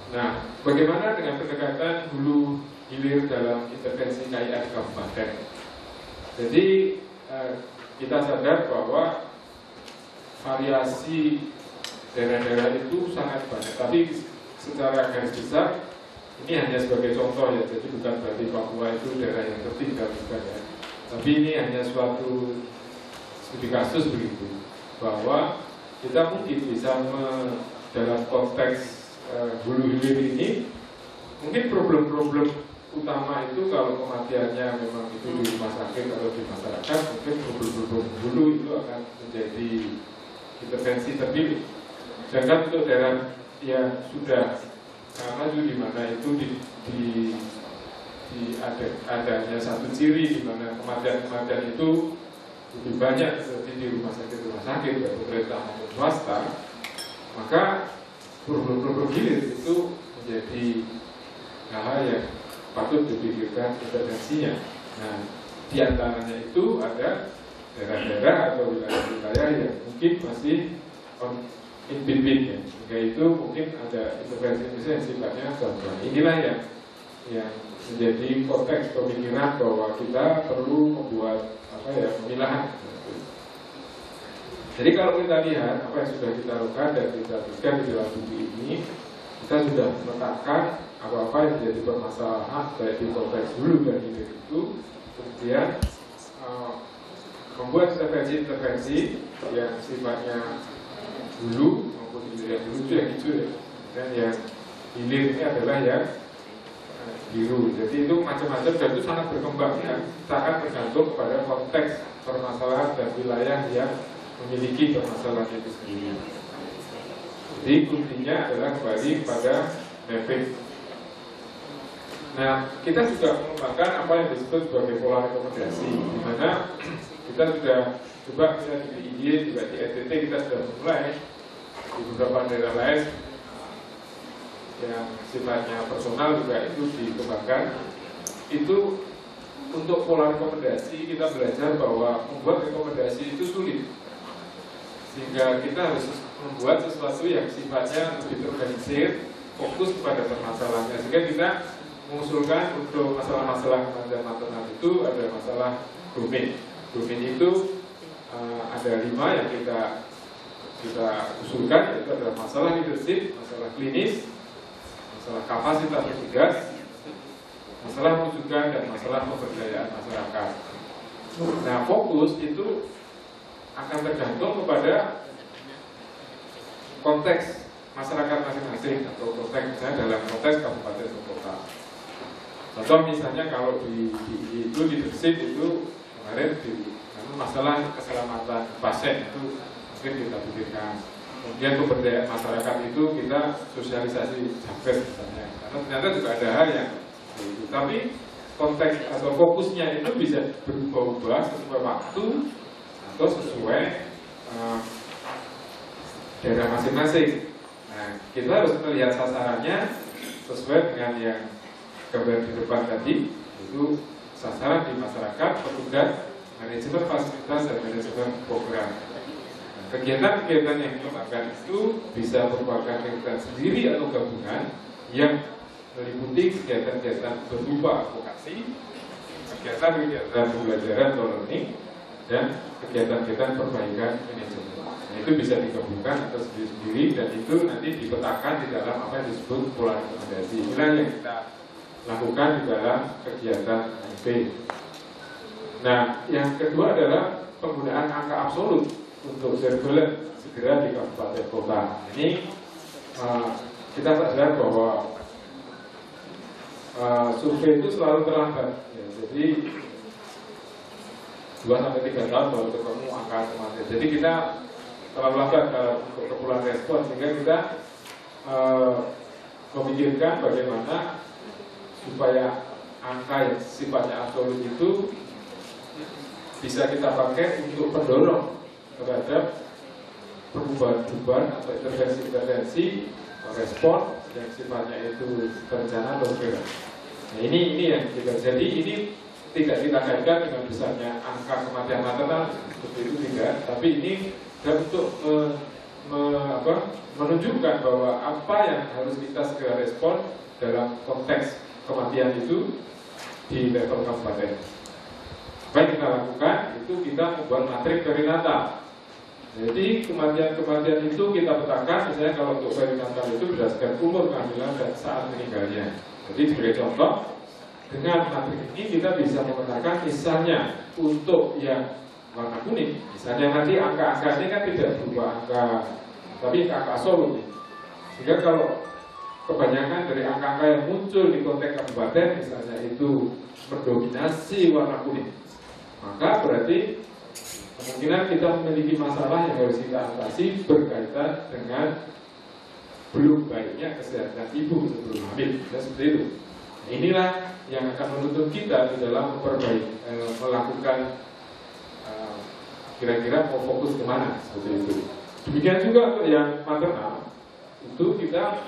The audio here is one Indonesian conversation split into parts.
Nah, bagaimana dengan pendekatan hulu hilir dalam intervensi KIA di kabupaten? Jadi kita sadar bahwa variasi daerah-daerah itu sangat banyak, tapi secara garis besar ini hanya sebagai contoh ya, jadi bukan berarti Papua itu daerah yang tertinggal, bukan ya. Tapi ini hanya suatu studi kasus begitu, bahwa kita mungkin bisa dalam konteks hulu hilir ini, mungkin problem-problem utama itu kalau kematiannya memang itu di rumah sakit atau di masyarakat, mungkin problem-problem hulu itu akan menjadi intervensi terpilih. Sedangkan untuk daerah yang sudah maju di mana itu adanya satu ciri di mana kematian itu lebih banyak seperti di rumah sakit baik pemerintah maupun swasta, maka problem-problem hilir itu menjadi hal yang patut dipikirkan intervensinya. Nah, di antaranya itu ada daerah-daerah atau wilayah-wilayah yang mungkin masih in between ya, sehingga itu mungkin ada intervensi yang sifatnya gabungan. Inilah yang menjadi konteks pemikiran bahwa kita perlu membuat pemilahan. Jadi kalau kita lihat apa yang sudah kita lakukan dan kita tuliskan di dalam buku ini, kita sudah meletakkan apa-apa yang menjadi permasalahan baik di konteks hulu dan hilir itu, kemudian membuat intervensi yang sifatnya hulu maupun hilir. Yang hulu itu yang hijau ya, dan yang hilir ini adalah yang biru. Jadi itu macam-macam dan itu sangat berkembang ya, sangat tergantung pada konteks permasalahan dan wilayah yang memiliki permasalahan itu sendiri. Jadi kuncinya adalah kembali pada mapping. Nah, kita juga mengembangkan apa yang disebut sebagai pola rekomendasi, di mana kita sudah coba misalnya di DIY juga di NTT kita sudah mulai di beberapa daerah lain yang sifatnya personal juga itu dikembangkan. Itu untuk pola rekomendasi kita belajar bahwa membuat rekomendasi itu sulit, sehingga kita harus membuat sesuatu yang sifatnya lebih terorganisir, fokus pada permasalahannya. Sehingga kita mengusulkan untuk masalah-masalah kematian maternal itu ada masalah domain. Domain itu ada 5 yang kita usulkan, yaitu adalah masalah leadership, masalah klinis, masalah kapasitas petugas, masalah rujukan, dan masalah pemberdayaan masyarakat. Nah, fokus itu akan tergantung kepada konteks masyarakat masing-masing atau konteks misalnya dalam konteks kabupaten atau kota. Contoh misalnya kalau di leadership itu kemarin di masalah keselamatan pasien itu mungkin kita pikirkan. Kemudian pemberdayaan masyarakat itu kita sosialisasi jamper misalnya. Karena ternyata juga ada hal yang itu. Tapi konteks atau fokusnya itu bisa berubah-ubah sesuai waktu atau sesuai daerah masing-masing. Nah, kita harus melihat sasarannya sesuai dengan yang gambar di depan tadi, itu sasaran di masyarakat, petugas, manajemen fasilitas, dan manajemen program. Nah, kegiatan-kegiatan yang dikembangkan itu bisa merupakan kegiatan sendiri atau gabungan yang meliputi kegiatan-kegiatan berupa advokasi, kegiatan-kegiatan pembelajaran atau learning, dan kegiatan-kegiatan perbaikan manajemen. Nah, itu bisa digabungkan atau sendiri-sendiri, dan itu nanti dipetakan di dalam apa yang disebut pola rekomendasi. Inilah yang kita lakukan di dalam kegiatan MP. Nah, yang kedua adalah penggunaan angka absolut untuk surveillance segera di kabupaten kota. Ini kita sadar bahwa survei itu selalu terlambat. Ya, jadi 2-3 tahun baru ketemu angka kematian. Jadi kita terlalu lambat untuk keperluan respon, sehingga kita memikirkan bagaimana supaya angka yang sifatnya absolut itu bisa kita pakai untuk pendorong terhadap perubahan-perubahan atau intervensi-intervensi respon yang sifatnya itu terencana atau segera. Nah, ini yang kita, jadi ini tidak kita kaitkan dengan besarnya angka kematian maternal seperti itu, tidak, tapi ini untuk menunjukkan bahwa apa yang harus kita segera respon dalam konteks kematian itu di level kabupaten. Apa yang kita lakukan itu kita membuat matrik perinatal. Jadi kematian-kematian itu kita petakan, misalnya kalau untuk perinatal itu berdasarkan umur kehamilan dan saat meninggalnya. Jadi sebagai contoh, dengan matrik ini kita bisa memetakan misalnya untuk yang warna kuning, misalnya nanti angka-angka ini kan tidak berupa angka, tapi angka absolut. Sehingga kalau kebanyakan dari angka-angka yang muncul di konteks kabupaten misalnya itu mendominasi warna kuning, maka berarti kemungkinan kita memiliki masalah yang harus kita atasi berkaitan dengan belum baiknya kesehatan ibu sebelum hamil, dan seperti itu. Nah, inilah yang akan menuntut kita di dalam melakukan kira-kira mau fokus kemana, seperti itu. Demikian juga untuk yang maternal, itu kita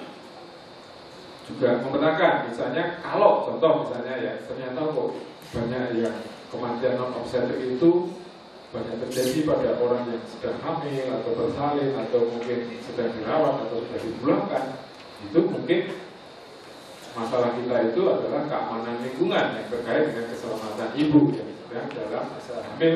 juga memetakan, misalnya kalau contoh misalnya ya ternyata kok banyak yang kematian non obstetrik itu banyak terjadi pada orang yang sedang hamil atau bersalin atau mungkin sedang dirawat atau sudah dipulangkan, itu mungkin masalah kita itu adalah keamanan lingkungan yang terkait dengan keselamatan ibu yang sedang dalam masa hamil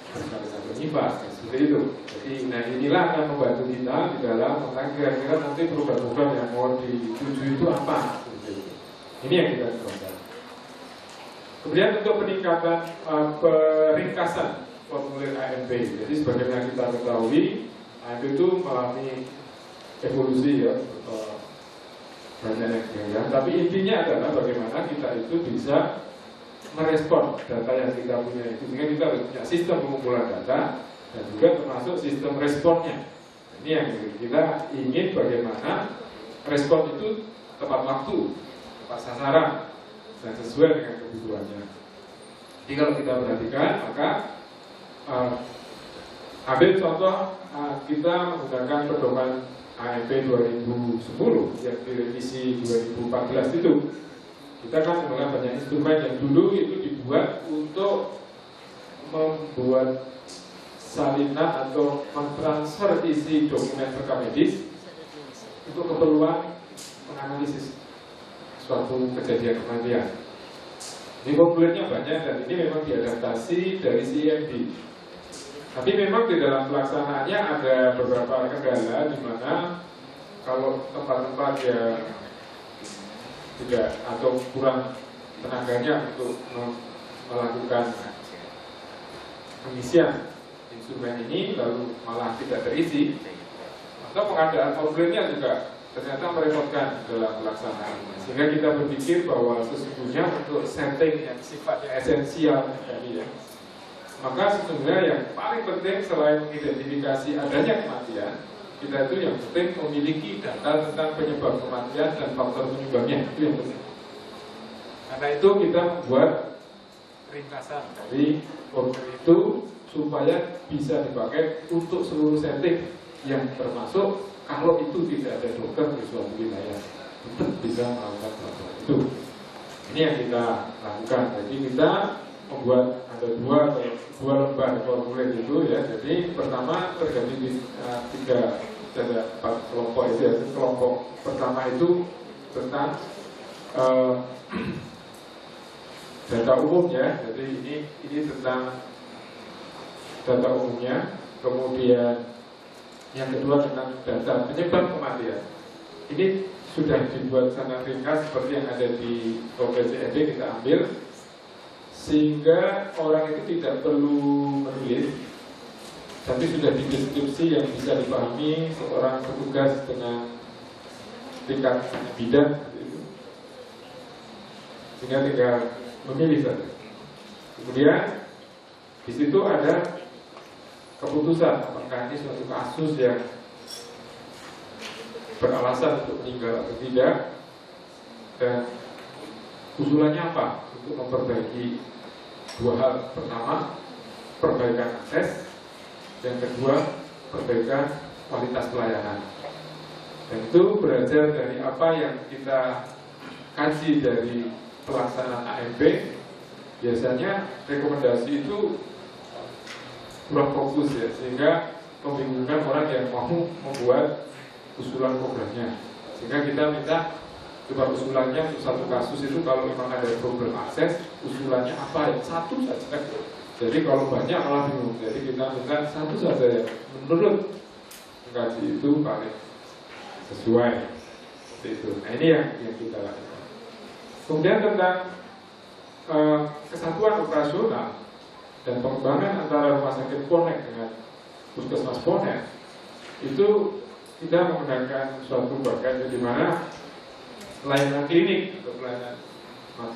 bersama nifas, seperti itu. Jadi, nah inilah akan membantu kita di dalam tentang kira-kira nanti program-program yang mau dituju itu apa. Ini yang kita coba. Kemudian untuk peningkatan peringkasan formulir AMP. Jadi sebagaimana kita ketahui, AMP itu mengalami evolusi ya, banyak yang tapi intinya adalah bagaimana kita itu bisa merespon data yang kita punya itu, sehingga kita harus punya sistem pengumpulan data dan juga termasuk sistem responnya. Ini yang kita ingin bagaimana respon itu tepat waktu, tepat sasaran dan sesuai dengan kebutuhannya. Jadi kalau kita perhatikan, maka ambil contoh kita menggunakan pedoman AMP 2010 yang direvisi 2014 itu. Kita kan menggunakan banyak instrumen yang dulu itu dibuat untuk membuat salinan atau mentransfer isi dokumen rekam medis untuk keperluan menganalisis suatu kejadian kematian. Ini formulirnya banyak dan ini memang diadaptasi dari CMD. Tapi memang di dalam pelaksanaannya ada beberapa kendala di mana kalau tempat-tempat yang tidak atau kurang tenaganya untuk melakukan pengisian instrumen ini lalu malah tidak terisi, maka pengadaan formulirnya juga ternyata merepotkan dalam pelaksanaan. Sehingga kita berpikir bahwa sesungguhnya untuk setting yang sifatnya esensial tadi ya, maka sesungguhnya yang paling penting selain mengidentifikasi adanya kematian, kita itu yang penting memiliki data tentang penyebab kematian dan faktor penyebabnya, itu yang penting. Karena itu kita membuat ringkasan dari formulir itu supaya bisa dipakai untuk seluruh setting yang termasuk kalau itu tidak ada dokter di suatu wilayah, tetap bisa melakukan proses itu. Ini yang kita lakukan. Jadi kita membuat ada dua lembar formulir itu ya. Jadi pertama terjadi di ada 4 kelompok itu ya. Kelompok pertama itu tentang data umumnya. Jadi ini tentang data umumnya. Kemudian yang kedua tentang data penyebab kematian. Ini sudah dibuat sangat ringkas seperti yang ada di OPCD kita ambil, sehingga orang itu tidak perlu menulis, tapi sudah dideskripsi yang bisa dipahami seorang petugas dengan tingkat bidang, sehingga tinggal memilih saja. Kemudian di situ ada keputusan apakah ini suatu kasus yang beralasan untuk meninggal atau tidak, dan usulannya apa untuk memperbaiki dua hal. Pertama, perbaikan akses, yang kedua, perbaikan kualitas pelayanan. Dan itu belajar dari apa yang kita kaji dari pelaksanaan AMP. Biasanya rekomendasi itu kurang fokus ya, sehingga membingungkan orang yang mau membuat usulan programnya. Sehingga kita minta coba usulannya untuk satu kasus itu kalau memang ada problem akses, usulannya apa ya? Satu saja. Jadi kalau banyak malah bingung. Jadi kita minta satu saja ya. Menurut kaji itu paling sesuai. Seperti itu. Nah ini yang kita lakukan. Kemudian tentang kesatuan operasional dan pengembangan antara rumah sakit Ponek dengan puskesmas Ponek itu kita menggunakan suatu bagian di mana pelayanan klinik atau pelayanan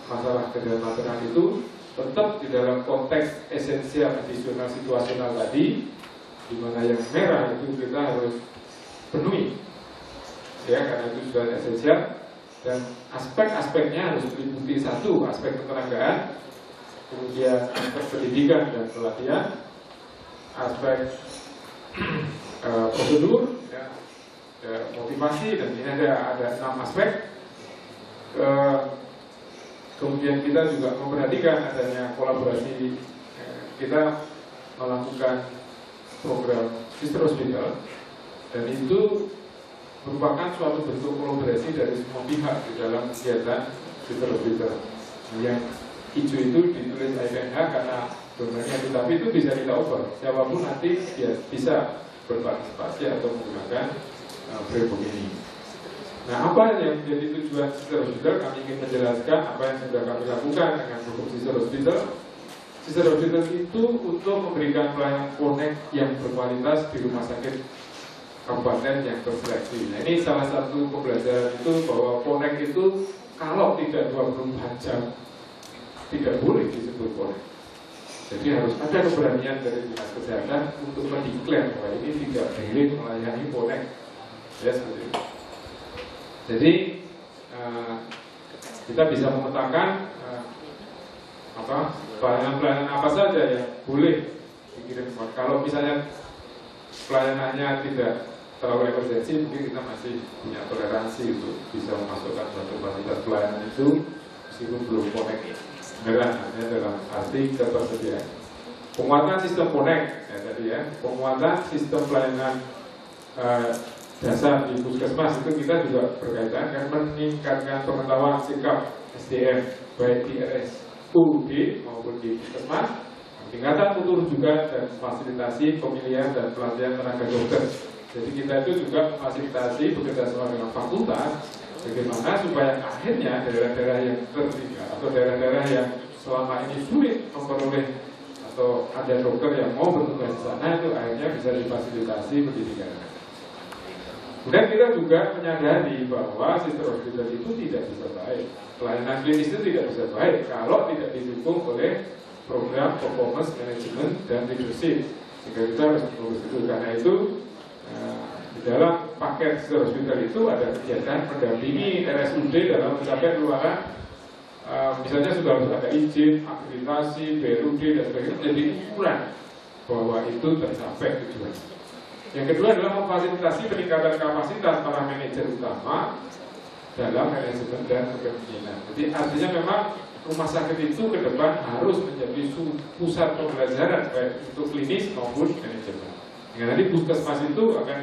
masalah kedalaman maternal itu tetap di dalam konteks esensial, addisional, situasional tadi, di mana yang merah itu kita harus penuhi, ya karena itu sudah esensial dan aspek-aspeknya harus meliputi satu aspek ketenagaan, kemudian aspek pendidikan dan pelatihan, aspek prosedur, ya, motivasi, dan ini ada 6 aspek. Kemudian kita juga memperhatikan adanya kolaborasi. Kita melakukan program sister hospital dan itu merupakan suatu bentuk kolaborasi dari semua pihak di dalam kegiatan sister hospital. Yang hijau itu ditulis IPNH karena donornya itu, tapi itu bisa kita ubah. Siapapun nanti ya bisa berpartisipasi atau menggunakan framework ini. Nah, apa yang menjadi tujuan sister hospital? Kami ingin menjelaskan apa yang sudah kami lakukan dengan program sister hospital. Sister hospital itu untuk memberikan pelayanan Ponek yang berkualitas di rumah sakit kabupaten yang terseleksi. Nah, ini salah satu pembelajaran itu bahwa Ponek itu kalau tidak 24 jam tidak boleh disebut Ponek. Jadi harus ada keberanian dari dinas kesehatan untuk mendeklar bahwa ini tidak boleh melayani Ponek. Ya, seperti itu. Jadi kita bisa memetakan pelayanan-pelayanan apa saja yang boleh dikirim. Kalau misalnya pelayanannya tidak terlalu emergensi, mungkin kita masih punya toleransi untuk bisa memasukkan suatu fasilitas pelayanan itu meskipun belum Ponek beneran, hanya dalam arti ketersediaan. Penguatan sistem Ponek ya tadi ya, penguatan sistem pelayanan dasar di puskesmas itu kita juga berkaitan dengan meningkatkan pengetahuan sikap SDM baik di RSUD maupun di puskesmas, tingkatan mutu juga dan fasilitasi pemilihan dan pelatihan tenaga dokter. Jadi kita itu juga fasilitasi bekerjasama dengan fakultas bagaimana supaya akhirnya daerah-daerah yang tertinggal atau daerah-daerah yang selama ini sulit memperoleh atau ada dokter yang mau bertugas di sana itu akhirnya bisa difasilitasi pendidikan. Kemudian kita juga menyadari bahwa sister hospital itu tidak bisa baik, pelayanan klinis itu tidak bisa baik kalau tidak didukung oleh program performance management dan leadership. Sehingga kita harus mengurus itu. Karena itu di dalam paket sister hospital itu ada kegiatan mendampingi RSUD dalam mencapai keluaran, misalnya sudah harus ada izin, akreditasi, BRUD dan sebagainya, jadi ukuran bahwa itu tercapai tujuan. Yang kedua adalah memfasilitasi peningkatan kapasitas para manajer utama dalam manajemen dan kepemimpinan. Jadi artinya memang rumah sakit itu ke depan harus menjadi pusat pembelajaran baik untuk klinis maupun manajemen. Dengan nanti puskesmas itu akan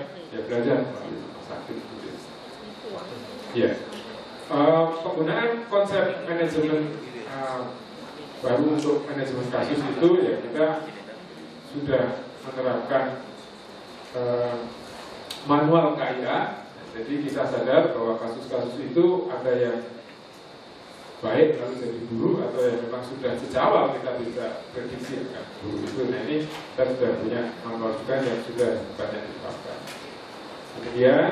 belajar melalui rumah sakit. Ya, penggunaan konsep manajemen baru untuk manajemen kasus itu ya kita sudah menerapkan manual KIA. Jadi kita sadar bahwa kasus-kasus itu ada yang baik lalu jadi buruk, atau yang memang sudah sejak awal kita bisa prediksi akan buruk itu. Nah ini kita sudah punya manual juga yang sudah banyak dipakai. Kemudian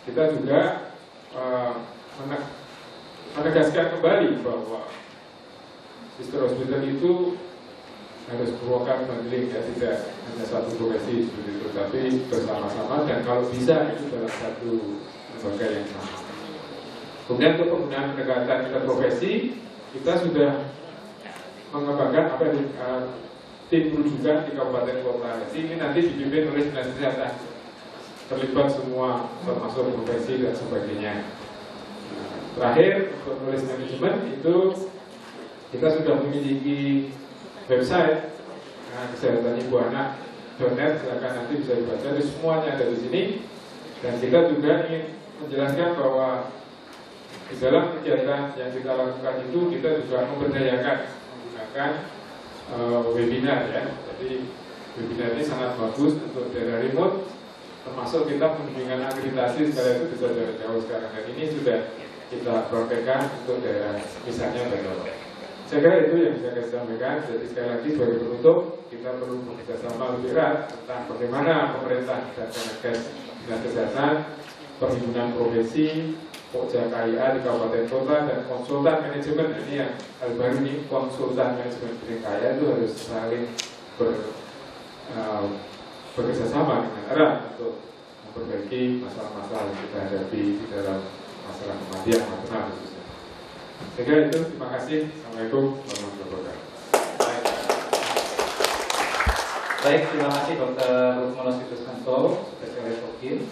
kita juga menegaskan kembali bahwa sister hospital itu harus merupakan bundling, ya tidak hanya satu profesi seperti itu, tapi bersama-sama dan kalau bisa itu dalam satu lembaga yang sama. Kemudian untuk penggunaan pendekatan interprofesi, kita sudah mengembangkan apa yang tim rujukan di kabupaten kota. Ini nanti dipimpin oleh dinas kesehatan, terlibat semua termasuk profesi dan sebagainya. Terakhir untuk nulis manajemen itu kita sudah memiliki website kesehatan ibu anak .net, silakan nanti bisa dibaca. Jadi semuanya ada di sini. Dan kita juga ingin menjelaskan bahwa di dalam kegiatan yang kita lakukan itu kita juga memberdayakan menggunakan webinar ya. Jadi webinar ini sangat bagus untuk daerah remote, termasuk kita pembimbingan akreditasi segala itu bisa jarak jauh sekarang. Dan ini sudah kita praktekkan untuk daerah misalnya Bantul. Saya kira itu yang bisa saya sampaikan. Jadi sekali lagi sebagai penutup, kita perlu bekerjasama lebih erat tentang bagaimana pemerintah dan Kemenkes Dinas Kesehatan, perhimpunan profesi, Pokja KIA di kabupaten kota, dan konsultan manajemen. Ini yang hal baru ini, konsultan manajemen KIA itu harus saling bekerjasama dengan erat untuk memperbaiki masalah-masalah yang kita hadapi di dalam masalah kematian maternal khususnya. Saya kira itu, terima kasih. Assalamualaikum warahmatullahi wabarakatuh. Baik, terima kasih Dr. Rukmono Situskanto, spesialis OKIN,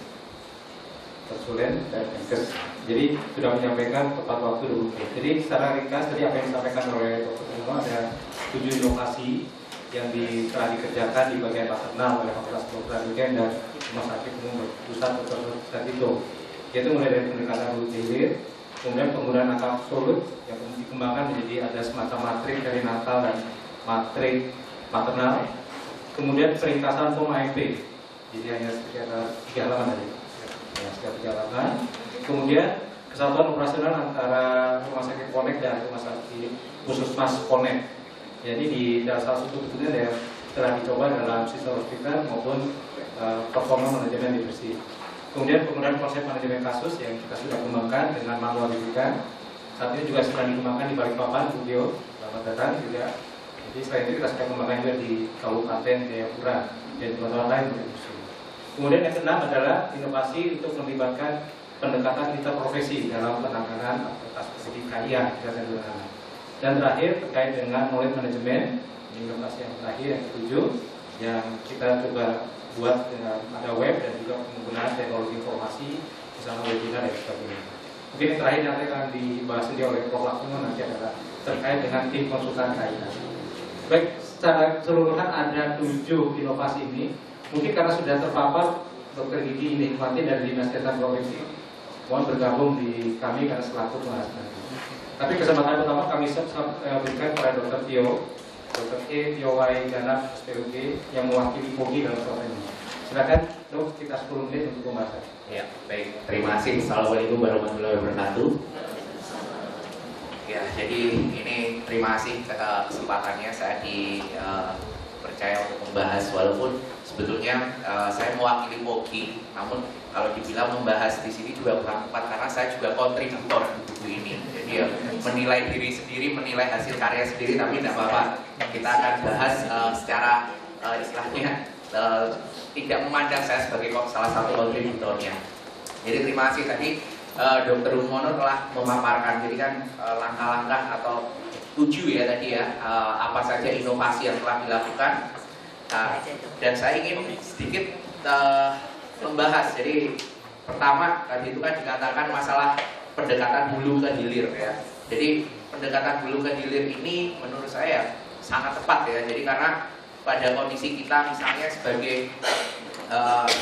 konsulen dan Kemenkes. Jadi sudah menyampaikan tepat waktu dulu. Jadi secara ringkas tadi apa yang disampaikan oleh Dr. Rukmono ada 7 inovasi yang telah dikerjakan di bagian maternal oleh Fakultas Kedokteran UGM dan Rumah Sakit Umum Pusat Dr. Sarjito. Yaitu mulai dari pendekatan hulu hilir, kemudian penggunaan angka absolut yang dikembangkan menjadi ada semacam matrik dari natal dan matrik maternal. Kemudian peringkasan form AMP, jadi hanya sekitar 3 halaman tadi, ya, sekitar 3 halaman. Kemudian kesatuan operasional antara Rumah Sakit Connect dan Rumah Sakit Puskesmas Connect. Jadi di salah satu bentuknya yang telah dicoba dalam sistem hospital maupun performa manajemen diversi. Kemudian penggunaan konsep manajemen kasus yang kita sudah kembangkan dengan manual rujukan. Saat ini juga sedang dikembangkan di Balikpapan, Bugio, selamat datang juga. Jadi selain itu kita sudah kembangkan juga di Kabupaten Jayapura dan tempat lain. Kemudian yang keenam adalah inovasi untuk melibatkan pendekatan interprofesi dalam penanganan kasus di KIA dan terakhir terkait dengan knowledge management, inovasi yang terakhir yang ketujuh yang kita coba buat dengan ada web dan juga penggunaan teknologi informasi misalnya webinar dan sebagainya. Mungkin yang terakhir nanti akan dibahas oleh Prof. Laksono nanti adalah terkait dengan tim konsultan KIA. Baik, secara keseluruhan ada 7 inovasi ini. Mungkin karena sudah terpapar Dr. Gigi Nikmati dari Dinas Kesehatan Provinsi, mohon bergabung di kami karena selaku pembahasan nanti. Tapi kesempatan pertama kami berikan kepada Dr. Tio, Dr. E. Tiowai Ganap, SPUG, yang mewakili POGI dalam soal ini. Silakan, Dok, kita 10 menit untuk pembahasan. Ya, baik. Terima kasih. Assalamualaikum warahmatullahi wabarakatuh. Ya, jadi ini terima kasih kesempatannya saya dipercaya untuk membahas, walaupun sebetulnya saya mewakili POGI, namun kalau dibilang membahas di sini juga kurang tepat karena saya juga kontributor di buku ini. Jadi ya, menilai diri sendiri, menilai hasil karya sendiri, tapi tidak apa-apa. Kita akan bahas secara istilahnya tidak memandang saya sebagai salah satu kontributornya. Jadi terima kasih tadi Dr. Rukmono telah memaparkan, jadi kan langkah-langkah atau 7 ya tadi ya, apa saja inovasi yang telah dilakukan. Dan saya ingin sedikit membahas. Jadi pertama tadi itu kan dikatakan masalah pendekatan hulu ke hilir ya. Jadi pendekatan hulu ke hilir ini menurut saya sangat tepat ya. Jadi karena pada kondisi kita misalnya sebagai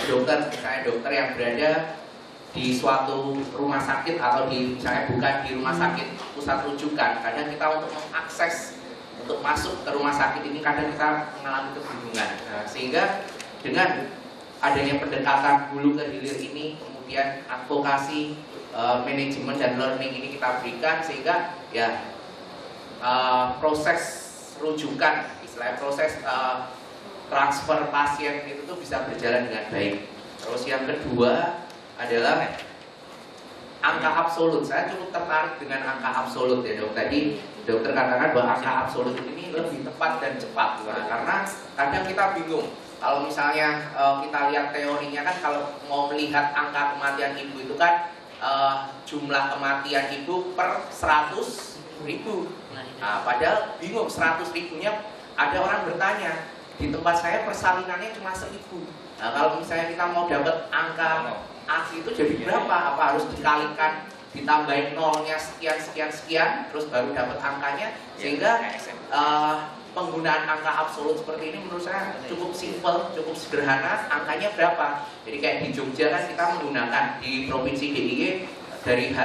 dokter, misalnya dokter yang berada di suatu rumah sakit atau di misalnya bukan di rumah sakit pusat rujukan, kadang kita untuk mengakses untuk masuk ke rumah sakit ini kadang kita mengalami kebingungan. Nah, sehingga dengan adanya pendekatan hulu ke hilir ini, kemudian advokasi, manajemen dan learning ini kita berikan, sehingga ya proses rujukan, istilahnya proses transfer pasien itu tuh bisa berjalan dengan baik. Terus yang kedua adalah angka absolut. Saya cukup tertarik dengan angka absolut ya dok. Tadi dokter katakan bahwa angka absolut ini lebih tepat dan cepat. Nah, karena kadang kita bingung. Kalau misalnya kita lihat teorinya kan, kalau mau melihat angka kematian ibu itu kan jumlah kematian ibu per 100.000. Nah, padahal bingung 100.000-nya. Ada orang bertanya, di tempat saya persalinannya cuma 1.000. Nah, kalau misalnya kita mau dapat angka asli itu jadi berapa? Apa harus dikalikan, ditambahin nolnya sekian, terus baru dapat angkanya? Sehingga penggunaan angka absolut seperti ini menurut saya cukup simpel, cukup sederhana. Angkanya berapa? Jadi kayak di Jogja kan kita menggunakan di provinsi DIY dari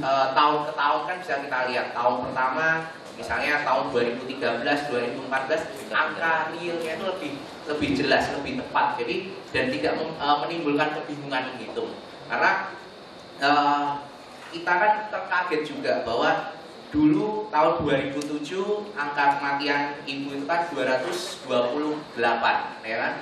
tahun ke tahun kan bisa kita lihat. Tahun pertama misalnya tahun 2013, 2014 angka realnya itu lebih jelas, lebih tepat. Jadi dan tidak menimbulkan kebingungan menghitung. Karena kita kan terkaget juga bahwa dulu tahun 2007 angka kematian ibu itu kan 228, ya kan?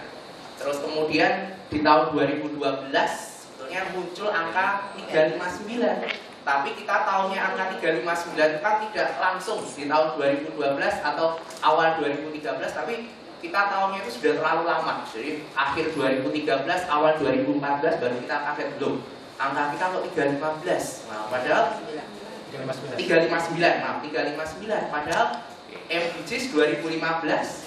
Terus kemudian di tahun 2012 sebetulnya muncul angka 359. Tapi kita tahunya angka 359 itu kan tidak langsung di tahun 2012 atau awal 2013, tapi kita tahunya itu sudah terlalu lama. Jadi akhir 2013, awal 2014 baru kita kaget, belum angka kita kok 315. Nah, padahal 359, maaf 359. Padahal MDGs 2015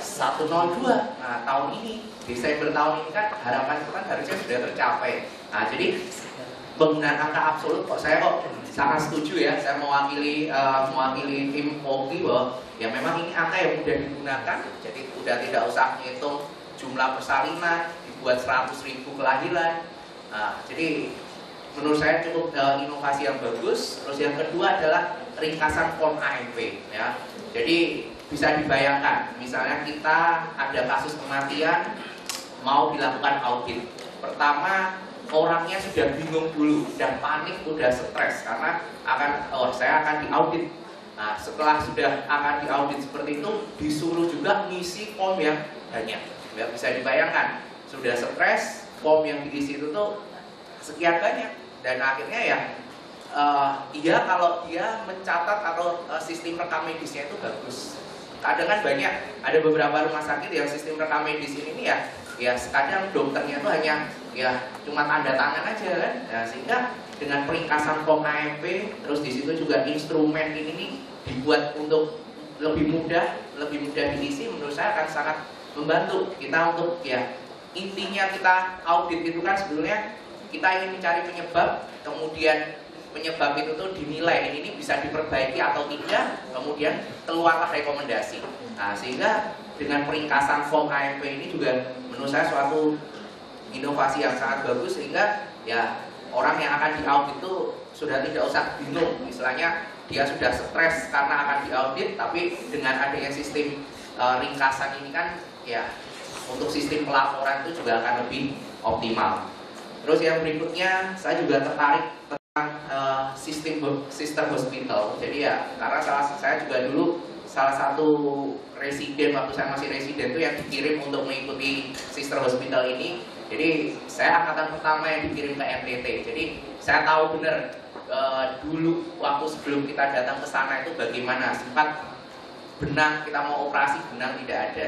102. Nah, tahun ini Desember tahun ini kan harapan itu kan harusnya sudah tercapai. Nah, jadi penggunaan angka absolut kok saya sangat setuju ya. Saya mewakili tim Poki bahwa ya memang ini angka yang mudah digunakan. Jadi udah tidak usah menghitung jumlah persalinan, dibuat 100.000 kelahiran. Nah, jadi menurut saya cukup inovasi yang bagus. Terus yang kedua adalah ringkasan form AMP ya. Jadi bisa dibayangkan misalnya kita ada kasus kematian mau dilakukan audit. Pertama orangnya sudah bingung dulu, sudah panik, sudah stres karena saya akan diaudit. Nah, setelah sudah akan diaudit seperti itu disuruh juga ngisi form yang banyak. Ya, bisa dibayangkan sudah stres, form yang diisi itu tuh sekian banyak. Dan akhirnya ya iya kalau dia mencatat atau sistem rekam medisnya itu bagus. Kadang kan banyak, ada beberapa rumah sakit yang sistem rekam medis ini ya kadang dokternya itu hanya ya cuma tanda tangan aja kan. Nah, sehingga dengan peringkasan form AMP, terus di situ juga instrumen ini nih dibuat untuk lebih mudah diisi, menurut saya akan sangat membantu kita untuk ya intinya kita audit itu kan sebetulnya kita ingin mencari penyebab, kemudian penyebab itu tuh dinilai ini bisa diperbaiki atau tidak, kemudian keluarlah rekomendasi. Nah, sehingga dengan peringkasan form AMP ini juga menurut saya suatu inovasi yang sangat bagus, sehingga ya orang yang akan diaudit itu sudah tidak usah bingung, istilahnya dia sudah stres karena akan diaudit, tapi dengan adanya sistem ringkasan ini kan ya untuk sistem pelaporan itu juga akan lebih optimal. Terus yang berikutnya saya juga tertarik sistem sister hospital. Jadi ya karena saya juga dulu salah satu residen waktu saya masih residen itu yang dikirim untuk mengikuti sister hospital ini. Jadi saya angkatan pertama yang dikirim ke NTT. Jadi saya tahu benar dulu waktu sebelum kita datang ke sana itu bagaimana. Sempat benang kita mau operasi, benang tidak ada.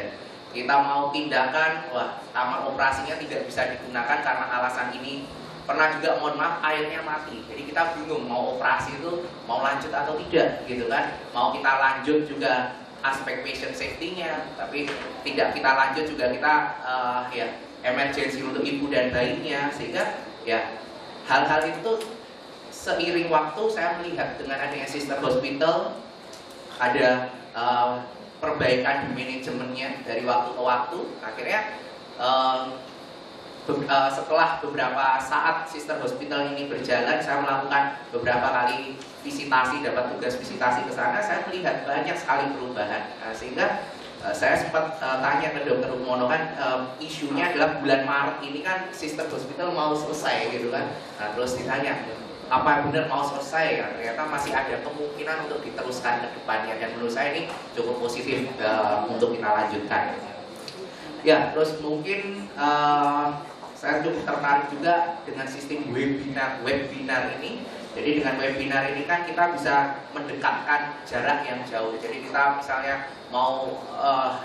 Kita mau tindakan, wah kamar operasinya tidak bisa digunakan karena alasan ini. Pernah juga mohon maaf airnya mati, jadi kita bingung mau operasi itu mau lanjut atau tidak gitu kan. Mau kita lanjut juga aspek patient safety-nya, tapi tidak kita lanjut juga kita ya emergency untuk ibu dan bayinya. Sehingga ya hal-hal itu seiring waktu saya melihat dengan adanya sister hospital ada perbaikan di manajemennya dari waktu ke waktu. Akhirnya setelah beberapa saat sister hospital ini berjalan, saya melakukan beberapa kali visitasi, dapat tugas visitasi ke sana, saya melihat banyak sekali perubahan. Sehingga saya sempat tanya ke Dr. Rukmono kan, isunya adalah bulan Maret ini kan sister hospital mau selesai gitu kan. Nah, terus ditanya, apa benar mau selesai? Nah, ternyata masih ada kemungkinan untuk diteruskan ke depannya, dan menurut saya ini cukup positif untuk kita lanjutkan. Ya, terus mungkin saya cukup tertarik juga dengan sistem webinar ini. Jadi dengan webinar ini kan kita bisa mendekatkan jarak yang jauh. Jadi kita misalnya mau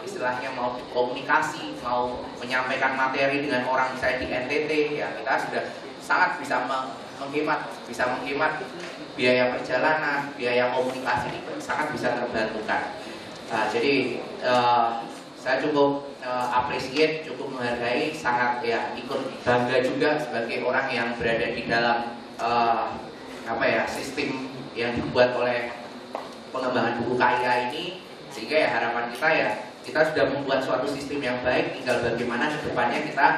istilahnya mau komunikasi, mau menyampaikan materi dengan orang misalnya di NTT, ya kita sudah sangat bisa menghemat biaya perjalanan, biaya komunikasi ini sangat bisa terbantukan. Nah, jadi saya cukup appreciate, cukup menghargai, sangat ya ikut bangga juga sebagai orang yang berada di dalam sistem yang dibuat oleh pengembangan buku KIA ini, Sehingga ya harapan kita ya kita sudah membuat suatu sistem yang baik, tinggal bagaimana ke depannya kita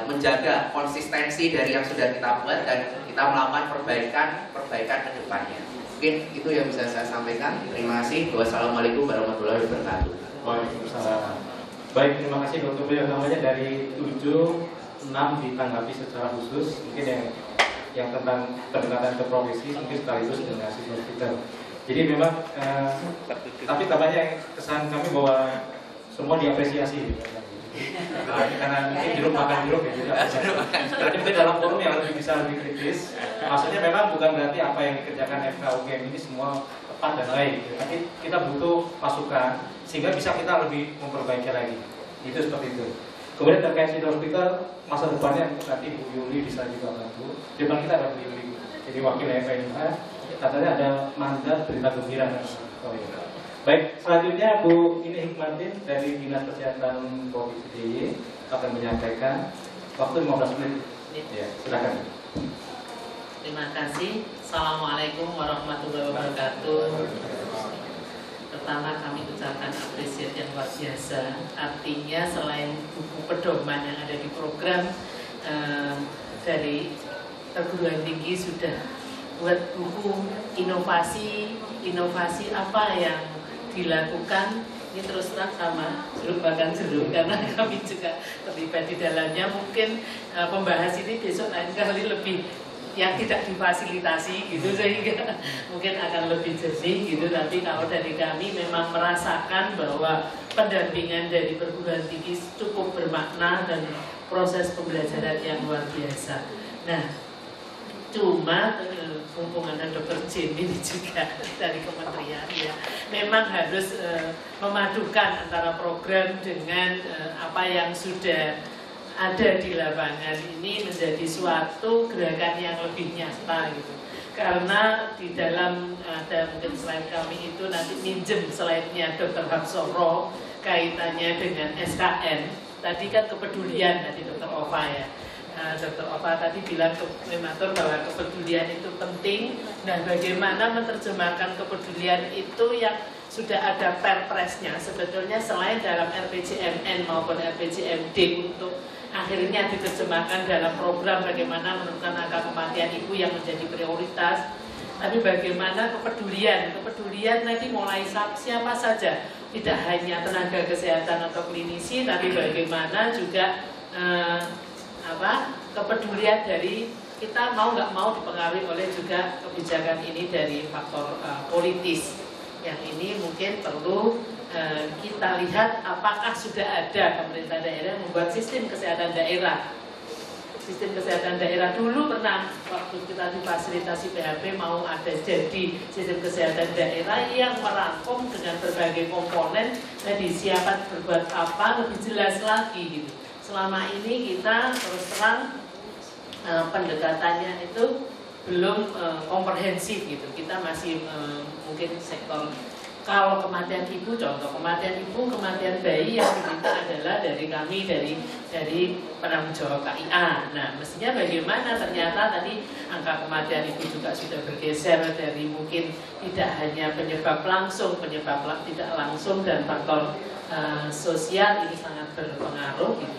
menjaga konsistensi dari yang sudah kita buat dan kita melakukan perbaikan ke depannya. Mungkin itu yang bisa saya sampaikan. Terima kasih. Wassalamualaikum warahmatullahi wabarakatuh. Waalaikumsalam. Baik, terima kasih Dr. Beliau. Namanya dari 7, 6 ditanggapi secara khusus. Mungkin yang tentang pendekatan ke profesi mungkin sekaligus dengan sistem hospital. Jadi memang tapi tampaknya kesan kami bahwa semua diapresiasi. Karena mungkin jeruk makan jeruk ya, jadi mungkin dalam forum yang bisa lebih kritis. Maksudnya memang bukan berarti apa yang dikerjakan FKUGM ini semua tepat dan baik, tapi kita butuh masukan sehingga bisa kita lebih memperbaiki lagi. Itu seperti itu. Kemudian terkait City Hospital masa depannya nanti Bu Yuli bisa juga bantu. Di depan kita ada Bu Yuli, jadi wakil FNH. Katanya ada mandat berita gembira. Oh, iya. Baik, selanjutnya Bu Hikmatin dari Dinas Kesehatan Provinsi DIY akan menyampaikan. Waktu 15 menit. Ya, silakan. Terima kasih. Assalamualaikum warahmatullahi wabarakatuh. Pertama kami ucapkan apresiasi yang luar biasa. Artinya selain buku pedoman yang ada di program dari perguruan tinggi sudah buat buku inovasi apa yang dilakukan. Ini terus terang sama jeruk makan jeruk karena kami juga terlibat di dalamnya. Mungkin pembahas ini besok lain kali lebih yang tidak difasilitasi gitu, sehingga mungkin akan lebih jernih gitu. Tapi kalau dari kami memang merasakan bahwa pendampingan dari perguruan tinggi cukup bermakna dan proses pembelajaran yang luar biasa. Nah, cuma hubungan Dr. Jin ini juga dari kementerian ya, memang harus memadukan antara program dengan apa yang sudah ada di lapangan ini menjadi suatu gerakan yang lebih nyata gitu. Karena di dalam ada mungkin slide kami itu nanti minjem slide-nya Dr. Hapsoro kaitannya dengan SKN. Tadi kan kepedulian tadi Dr. Ova ya. Dr. Ova tadi bilang mematur bahwa kepedulian itu penting. Nah, bagaimana menerjemahkan kepedulian itu yang sudah ada perpresnya sebetulnya selain dalam RPJMN maupun RPJMD untuk akhirnya diterjemahkan dalam program bagaimana menurunkan angka kematian ibu yang menjadi prioritas. Tapi bagaimana kepedulian nanti mulai siapa saja, tidak hanya tenaga kesehatan atau klinisi, tapi bagaimana juga kepedulian dari kita mau nggak mau dipengaruhi oleh juga kebijakan ini dari faktor politis. Yang ini mungkin perlu kita lihat apakah sudah ada pemerintah daerah membuat sistem kesehatan daerah. Sistem kesehatan daerah dulu pernah waktu kita difasilitasi PHP mau ada jadi sistem kesehatan daerah yang merangkum dengan berbagai komponen. Jadi siapa berbuat apa lebih jelas lagi gitu. Selama ini kita terus terang pendekatannya itu belum komprehensif gitu. Kita masih mungkin sektor. Kalau kematian ibu, contoh kematian ibu, kematian bayi yang diminta adalah dari kami, dari penanggung jawab KIA. Nah, mestinya bagaimana ternyata tadi angka kematian ibu juga sudah bergeser dari mungkin tidak hanya penyebab langsung, penyebab tidak langsung dan faktor sosial ini sangat berpengaruh. Gitu.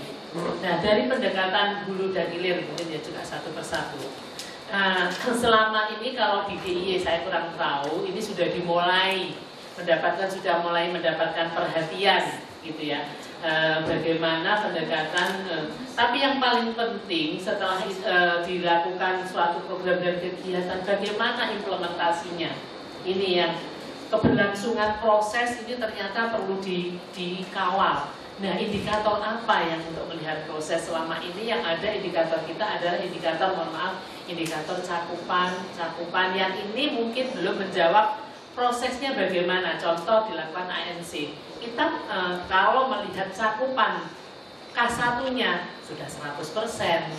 Nah, dari pendekatan hulu dan hilir mungkin ya juga satu persatu. Selama ini kalau di DIY saya kurang tahu, ini sudah dimulai sudah mulai mendapatkan perhatian gitu ya. Bagaimana pendekatan tapi yang paling penting setelah dilakukan suatu program dan kegiatan, bagaimana implementasinya. Ini yang keberlangsungan proses ini ternyata perlu dikawal. Nah, indikator apa yang untuk melihat proses selama ini? Yang ada indikator kita adalah indikator, indikator cakupan yang ini mungkin belum menjawab prosesnya bagaimana. Contoh dilakukan ANC. Kita kalau melihat cakupan K1-nya sudah 100%.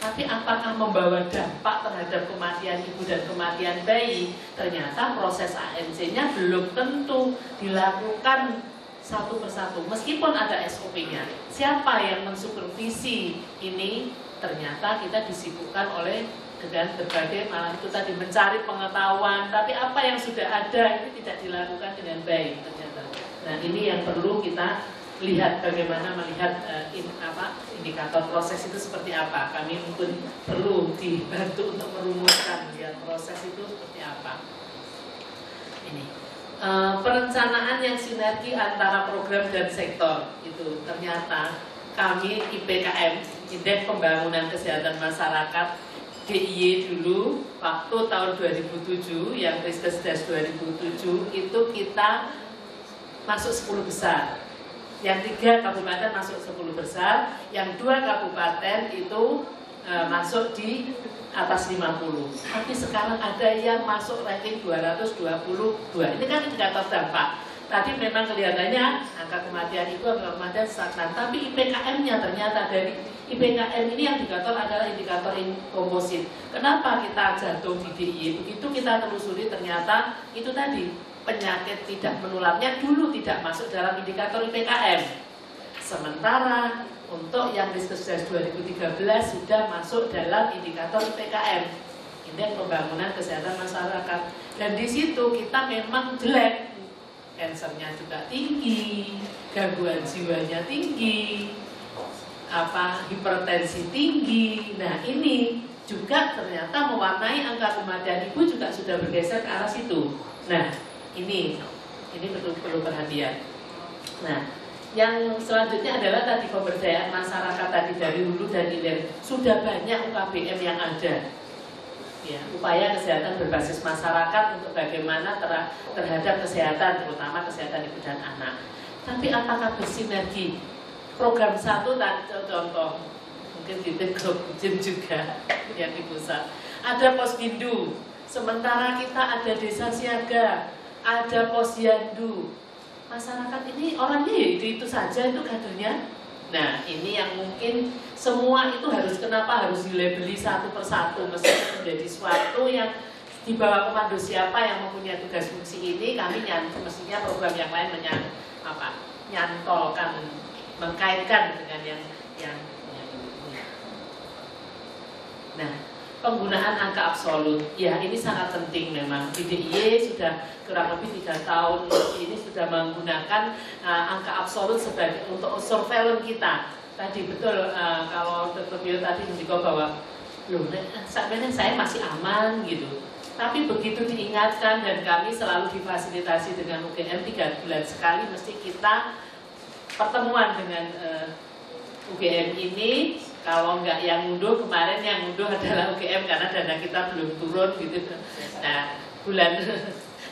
Tapi apakah membawa dampak terhadap kematian ibu dan kematian bayi? Ternyata proses ANC-nya belum tentu dilakukan satu persatu, meskipun ada SOP-nya. Siapa yang mensupervisi ini? Ternyata kita disibukkan oleh dengan berbagai malah itu tadi mencari pengetahuan, tapi apa yang sudah ada ini tidak dilakukan dengan baik ternyata. Nah ini yang perlu kita lihat, bagaimana melihat indikator proses itu seperti apa. Kami mungkin perlu dibantu untuk merumuskan lihat proses itu seperti apa. Ini perencanaan yang sinergi antara program dan sektor itu ternyata kami IPKM, Indeks Pembangunan Kesehatan Masyarakat DIY dulu waktu tahun 2007 yang Riskesdas 2007 itu kita masuk 10 besar. Yang 3 kabupaten masuk 10 besar, yang 2 kabupaten itu masuk di atas 50. Tapi sekarang ada yang masuk ranking 222. Ini kan indikator dampak. Tadi memang kelihatannya angka kematian itu angka kematian stagnan, tapi IPKM-nya ternyata dari IPKM ini yang indikator adalah indikator komposit. Kenapa kita jatuh di DIY? Begitu kita telusuri ternyata itu tadi penyakit tidak menularnya dulu tidak masuk dalam indikator IPKM. Sementara untuk yang Riskesdas 2013 sudah masuk dalam indikator IPKM, Indeks Pembangunan Kesehatan Masyarakat. Dan di situ kita memang jelek. Kansernya juga tinggi, gangguan jiwanya tinggi, hipertensi tinggi. Nah ini juga ternyata mewarnai angka kematian ibu juga sudah bergeser ke arah situ. Nah ini perlu perhatian. Nah yang selanjutnya adalah tadi pemberdayaan masyarakat tadi dari hulu dan hilir. Sudah banyak UKBM yang ada. Ya, upaya kesehatan berbasis masyarakat untuk bagaimana terhadap kesehatan, terutama kesehatan ibu dan anak. Tapi apakah bersinergi? Program 1 tadi contoh, mungkin di Gym juga yang di pusat. Ada Posbindu, sementara kita ada desa siaga, ada Posyandu. Masyarakat ini orangnya ya itu saja itu kadernya. Nah ini yang mungkin semua itu kenapa harus dilabeli satu persatu, mesti menjadi suatu yang di bawah komando siapa yang mempunyai tugas fungsi ini. Kami mestinya program yang lain nyantolkan, mengkaitkan dengan yang ini. Nah penggunaan angka absolut, ya ini sangat penting memang. Di DIY sudah kurang lebih 3 tahun ini sudah menggunakan angka absolut sebagai untuk surveillance kita. Tadi betul kalau Dr. Bio tadi menjawab bahwa sebenarnya saya masih aman gitu. Tapi begitu diingatkan dan kami selalu difasilitasi dengan UGM 3 bulan sekali mesti kita pertemuan dengan UGM ini. Kalau enggak yang ngunduh, kemarin yang ngunduh adalah UGM karena dana kita belum turun gitu. Nah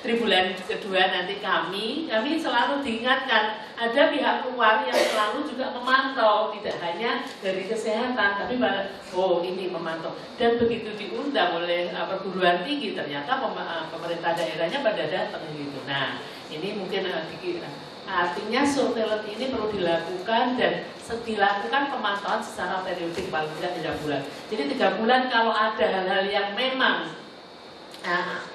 tribulan kedua nanti kami selalu diingatkan ada pihak luar yang selalu juga memantau, tidak hanya dari kesehatan tapi ini memantau. Dan begitu diundang oleh perguruan tinggi ternyata pemerintah daerahnya pada datang gitu. Nah ini mungkin artinya surveillance ini perlu dilakukan dan dilakukan pemantauan secara periodik paling tidak 3 bulan. Jadi 3 bulan kalau ada hal-hal yang memang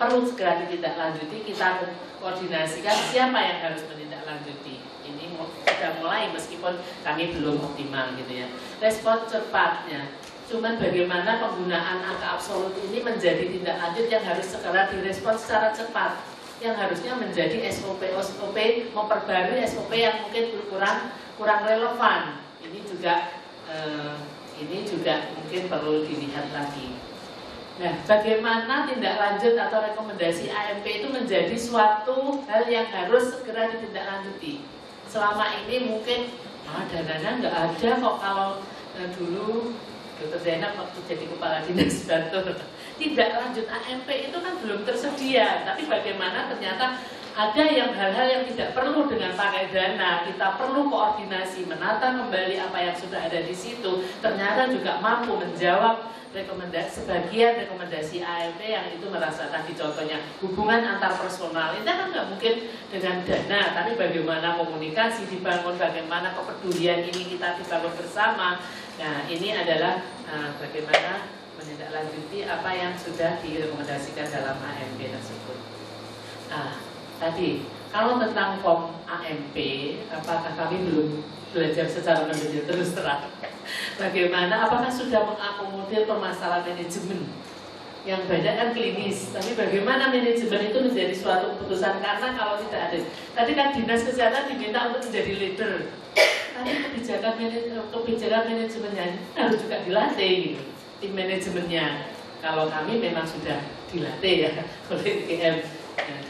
perlu segera ditindaklanjuti, kita koordinasikan siapa yang harus menindaklanjuti. Ini sudah mulai meskipun kami belum optimal gitu ya. Respon cepatnya, cuman bagaimana penggunaan angka absolut ini menjadi tindak lanjut yang harus segera direspon secara cepat, yang harusnya menjadi SOP memperbarui SOP yang mungkin kurang relevan. Ini juga mungkin perlu dilihat lagi. Nah, bagaimana tindak lanjut atau rekomendasi AMP itu menjadi suatu hal yang harus segera ditindaklanjuti. Selama ini mungkin dananya nggak ada kok. Kalau dulu Dr. Zainab waktu jadi kepala dinas Bantul, tindak lanjut AMP itu kan belum tersedia. Tapi bagaimana ternyata ada yang hal-hal yang tidak perlu dengan pakai dana, kita perlu koordinasi, menata kembali apa yang sudah ada di situ. Ternyata juga mampu menjawab sebagian rekomendasi AMP yang itu merasakan di contohnya hubungan antar personal. Itu kan nggak mungkin dengan dana, tapi bagaimana komunikasi dibangun, bagaimana kepedulian ini kita dibangun bersama. Nah ini adalah bagaimana menindaklanjuti apa yang sudah direkomendasikan dalam AMP tersebut. Tadi kalau tentang form AMP, apakah kami belum belajar secara mendalam terus terang? Bagaimana? Apakah sudah mengakomodir permasalahan manajemen? yang banyak kan klinis, tapi bagaimana manajemen itu menjadi suatu keputusan, karena kalau tidak ada, tadi kan dinas kesehatan diminta untuk menjadi leader, tapi kebijakan manajemennya harus juga dilatih gitu, tim manajemennya. Kalau kami memang sudah dilatih ya oleh IGM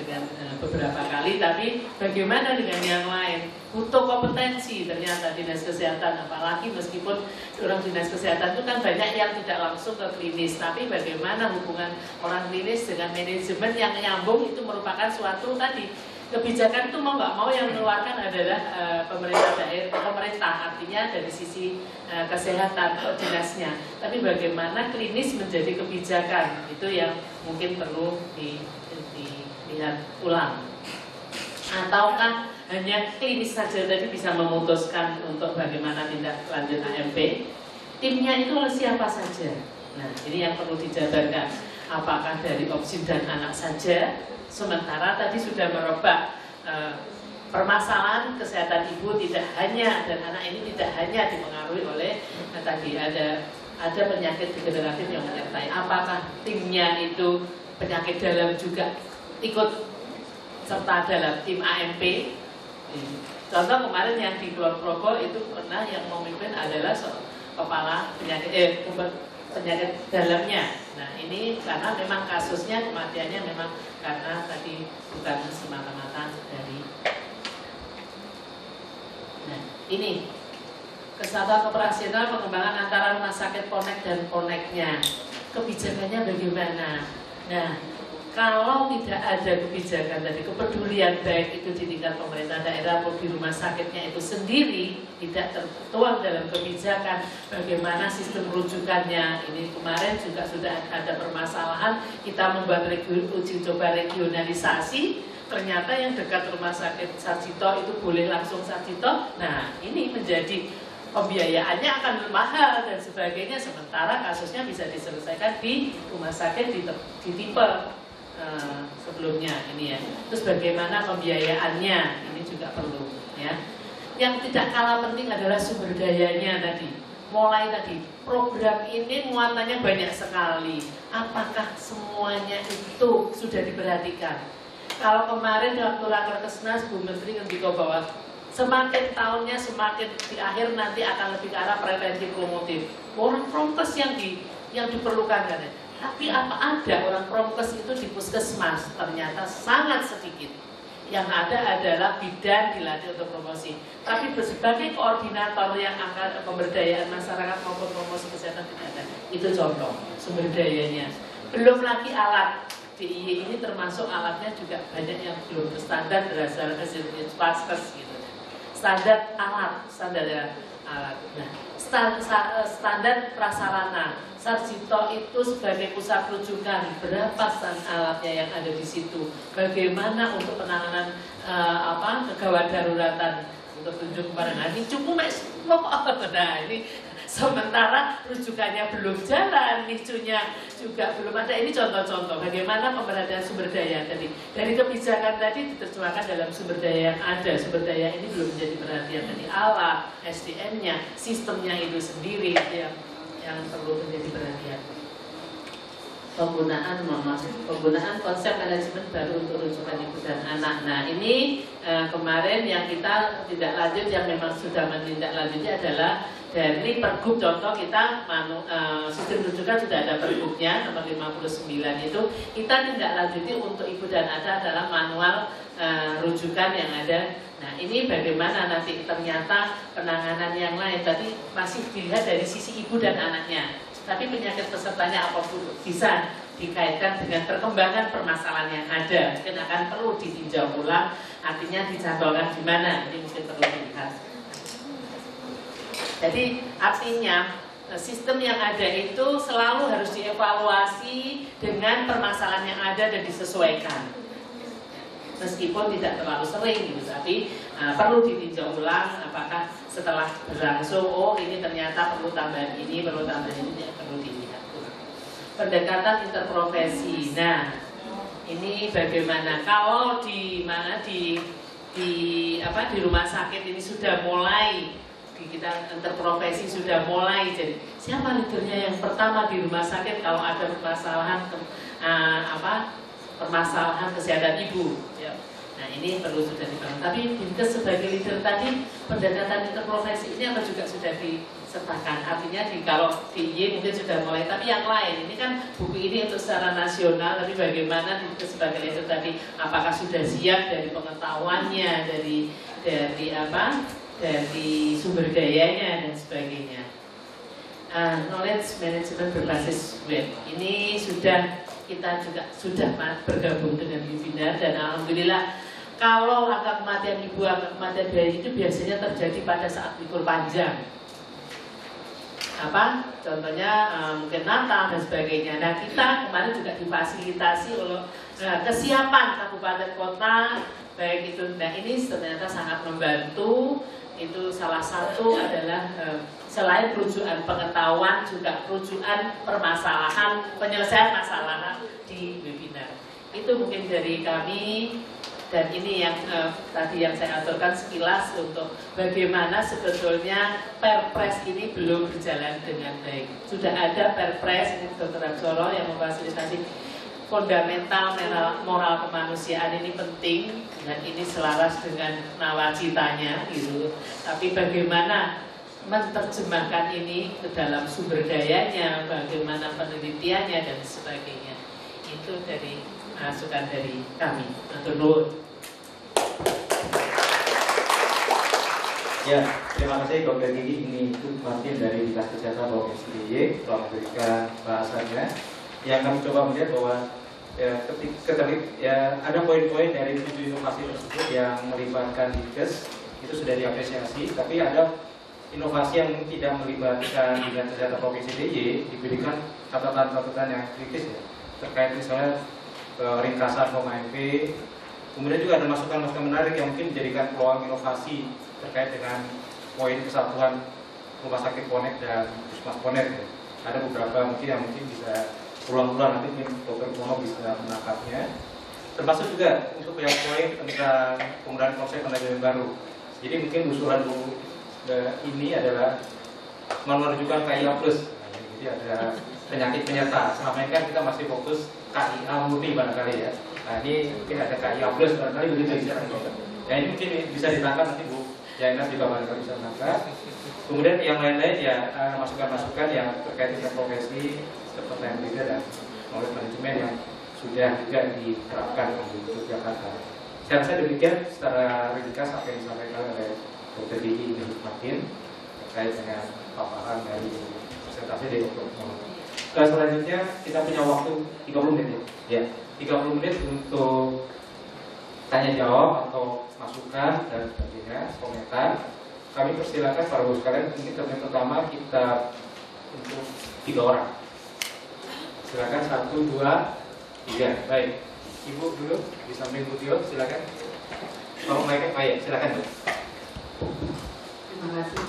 dengan beberapa kali, tapi bagaimana dengan yang lain? Butuh kompetensi ternyata dinas kesehatan, apalagi meskipun orang dinas kesehatan itu kan banyak yang tidak langsung ke klinis, tapi bagaimana hubungan orang klinis dengan manajemen yang nyambung, itu merupakan suatu tadi kebijakan itu mau nggak mau yang mengeluarkan adalah pemerintah daerah, pemerintah, artinya dari sisi kesehatan dinasnya. Tapi bagaimana klinis menjadi kebijakan, itu yang mungkin perlu dilihat ulang. Ataukah hanya klinis saja tadi bisa memutuskan untuk bagaimana tindak lanjut AMP? Timnya itu siapa saja? Nah, ini yang perlu dijabarkan. Apakah dari opsi dan anak saja? Sementara tadi sudah merebak permasalahan kesehatan ibu tidak hanya, dan anak ini tidak hanya dipengaruhi oleh tadi ada penyakit degeneratif yang menyertai. Apakah timnya itu penyakit dalam juga ikut serta dalam tim AMP? Contoh kemarin yang di Kulon Progo itu pernah yang memimpin adalah kepala penyakit dalamnya. Nah ini karena memang kasusnya kematiannya memang karena tadi bukan semata-mata dari. Nah ini kesatuan operasional pengembangan antara rumah sakit Connect dan Connect-nya, kebijakannya bagaimana? Nah kalau tidak ada kebijakan tadi, kepedulian baik itu di tingkat pemerintah daerah maupun di rumah sakitnya itu sendiri tidak tertuang dalam kebijakan, bagaimana sistem rujukannya. Ini kemarin juga sudah ada permasalahan, kita membuat uji coba regionalisasi, ternyata yang dekat rumah sakit Sarjito itu boleh langsung Sarjito. Nah ini menjadi pembiayaannya akan mahal dan sebagainya, sementara kasusnya bisa diselesaikan di rumah sakit di tipe sebelumnya ini ya. Terus bagaimana pembiayaannya, ini juga perlu ya. Yang tidak kalah penting adalah sumber dayanya tadi. Mulai tadi program ini muatannya banyak sekali. Apakah semuanya itu sudah diperhatikan? Kalau kemarin waktu Rakerkesnas Bu Menteri ngendika bahwa semakin tahunnya semakin di akhir nanti akan lebih ke arah preventif promotif. Orang prokes yang diperlukan kan ya. Tapi apa ada orang prokes itu di puskesmas? Ternyata sangat sedikit. Yang ada adalah bidan dilatih untuk promosi. Tapi sebagai koordinator yang akan pemberdayaan masyarakat maupun promosi kesehatan tidak ada. Itu contoh sumber dayanya. Belum lagi alat. DIY ini termasuk alatnya juga banyak yang belum standar berdasarkan hasil paskes gitu. Standar alat, standar alat. Nah, standar prasarana. Sarjito itu sebagai pusat rujukan, berapa alatnya yang ada di situ, bagaimana untuk penanganan kegawat daruratan untuk tunjuk kemarin. Nah ini cukup nah ini sementara rujukannya belum jalan, nicunya juga belum ada. Ini contoh-contoh bagaimana pemberdayaan sumber daya tadi. Dari kebijakan tadi diterjemahkan dalam sumber daya yang ada. Sumber daya ini belum menjadi perhatian tadi, alat, SDM-nya, sistemnya itu sendiri yang perlu menjadi perhatian. Penggunaan konsep manajemen baru untuk rujukan ibu dan anak. Nah ini kemarin yang kita tidak lanjut, yang memang sudah menindaklanjuti adalah dari Pergub. Contoh kita sistem rujukan sudah ada Pergubnya nomor 59 itu kita tindak lanjuti untuk ibu dan anak dalam manual rujukan yang ada. Nah ini bagaimana nanti ternyata penanganan yang lain tadi masih dilihat dari sisi ibu dan anaknya, tapi penyakit pesertanya apapun bisa dikaitkan dengan perkembangan permasalahan yang ada, mungkin akan perlu ditinjau ulang, artinya dicantolkan di mana, ini mungkin perlu dilihat. Jadi artinya sistem yang ada itu selalu harus dievaluasi dengan permasalahan yang ada dan disesuaikan. Meskipun tidak terlalu sering gitu, tapi perlu ditinjau ulang apakah setelah berlangsung, oh ini ternyata perlu tambahan ini, perlu tambahan ini, perlu dilihat. Pendekatan interprofesi. Nah, ini bagaimana kalau di rumah sakit ini sudah mulai kita interprofesi sudah mulai. Jadi siapa leadernya yang pertama di rumah sakit kalau ada permasalahan permasalahan kesehatan ibu? Ya. Nah ini perlu sudah dibangun. Tapi Dinkes sebagai leader tadi pendekatan interprofesi ini apa juga sudah disertakan. Artinya kalau di Y mungkin sudah mulai. Tapi yang lain ini kan buku ini untuk secara nasional. Tapi bagaimana Dinkes sebagai leader tadi apakah sudah siap dari pengetahuannya, dari sumber dayanya dan sebagainya. Knowledge management berbasis web ini kita juga sudah bergabung dengan webinar dan alhamdulillah kalau angka kematian ibu, angka kematian bayi itu biasanya terjadi pada saat libur panjang. Contohnya mungkin Natal dan sebagainya. Nah kita kemarin juga difasilitasi oleh kesiapan kabupaten kota baik itu. Nah ini ternyata sangat membantu. Itu salah satu adalah selain rujukan pengetahuan juga rujukan permasalahan, penyelesaian masalah di webinar. Itu mungkin dari kami. Dan ini yang tadi yang saya aturkan sekilas untuk bagaimana sebetulnya Perpres ini belum berjalan dengan baik. Sudah ada Perpres, ini Dr. Absoro yang memfasilitasi fundamental moral kemanusiaan ini penting dan ini selaras dengan nawacitanya gitu. Tapi bagaimana menerjemahkan ini ke dalam sumber dayanya, bagaimana penelitiannya dan sebagainya. Itu dari masukan dari kami. Matur nuwun. Ya, terima kasih Dr. Gigi. Ini itu Martin dari Dinas Kesehatan Provinsi DIY telah memberikan bahasannya. Yang kami coba melihat bahwa ada poin-poin dari 7 inovasi tersebut yang melibatkan Dinkes itu sudah diapresiasi, tapi ada inovasi yang tidak melibatkan Dinas Kesehatan Provinsi DIY diberikan catatan-catatan yang kritis ya, terkait misalnya ringkasan HOMA-MP. Kemudian juga ada masukan-masukan menarik yang mungkin menjadikan peluang inovasi terkait dengan poin kesatuan rumah sakit Ponek dan Puskesmas Ponek ya. Ada beberapa mungkin yang bisa ulang-ulang, nanti mungkin Dr. Mono bisa menangkapnya. Termasuk juga untuk yang poin tentang penggunaan konsep manajemen baru. Jadi mungkin usulan ini adalah menunjukkan KIA plus. Jadi ada penyakit penyerta. Selama ini kan kita masih fokus KIA murni barangkali ya. Nah ini mungkin ada KIA plus barangkali begitu ya. Nah ini mungkin bisa ditangkap nanti Bu Jainas juga barangkali bisa menangkap. Kemudian yang lain-lain ya masukan-masukan yang terkait dengan profesi seperti yang beda dan knowledge manajemen yang sudah juga diterapkan di Yogyakarta. Saya rasa demikian secara ringkas apa yang disampaikan oleh Dr. Diki Martin terkait dengan paparan dari presentasi dari Dr. Mono. Selanjutnya kita punya waktu 30 menit ya. 30 menit untuk tanya jawab atau masukan dan sebagainya, komentar. Kami persilakan para guru sekalian, ini termen pertama kita untuk 3 orang. Silakan 1, 2, 3. Baik, Ibu dulu di samping Bu Tio, silakan. Mau mic-nya, baik, silakan Bu. Terima kasih.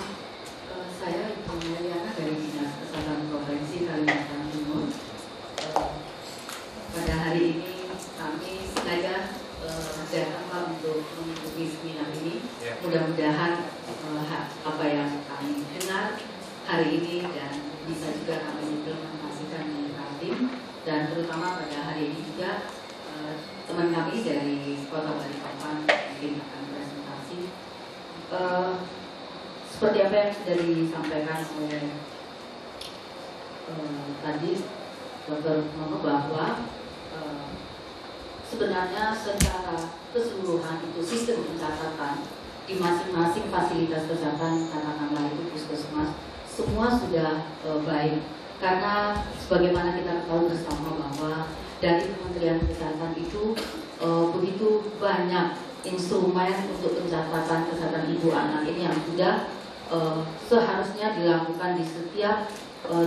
Saya Ibu Meliana dari Dinas Kesehatan Provinsi Kalimantan Timur. Pada hari ini kami sengaja datang untuk mengikuti seminar ini. Mudah-mudahan apa yang kami dengar hari ini dan bisa juga kami implementasikan di tim, dan terutama pada hari ini juga teman kami dari Kota Balikpapan mungkin akan presentasi seperti apa yang sudah disampaikan oleh tadi Dr. Mono bahwa sebenarnya secara keseluruhan itu sistem pencatatan di masing-masing fasilitas kesehatan, katakanlah itu puskesmas, semua sudah baik. Karena sebagaimana kita tahu bersama bahwa dari Kementerian Kesehatan itu begitu banyak instrumen untuk pencatatan kesehatan ibu anak ini yang sudah seharusnya dilakukan di setiap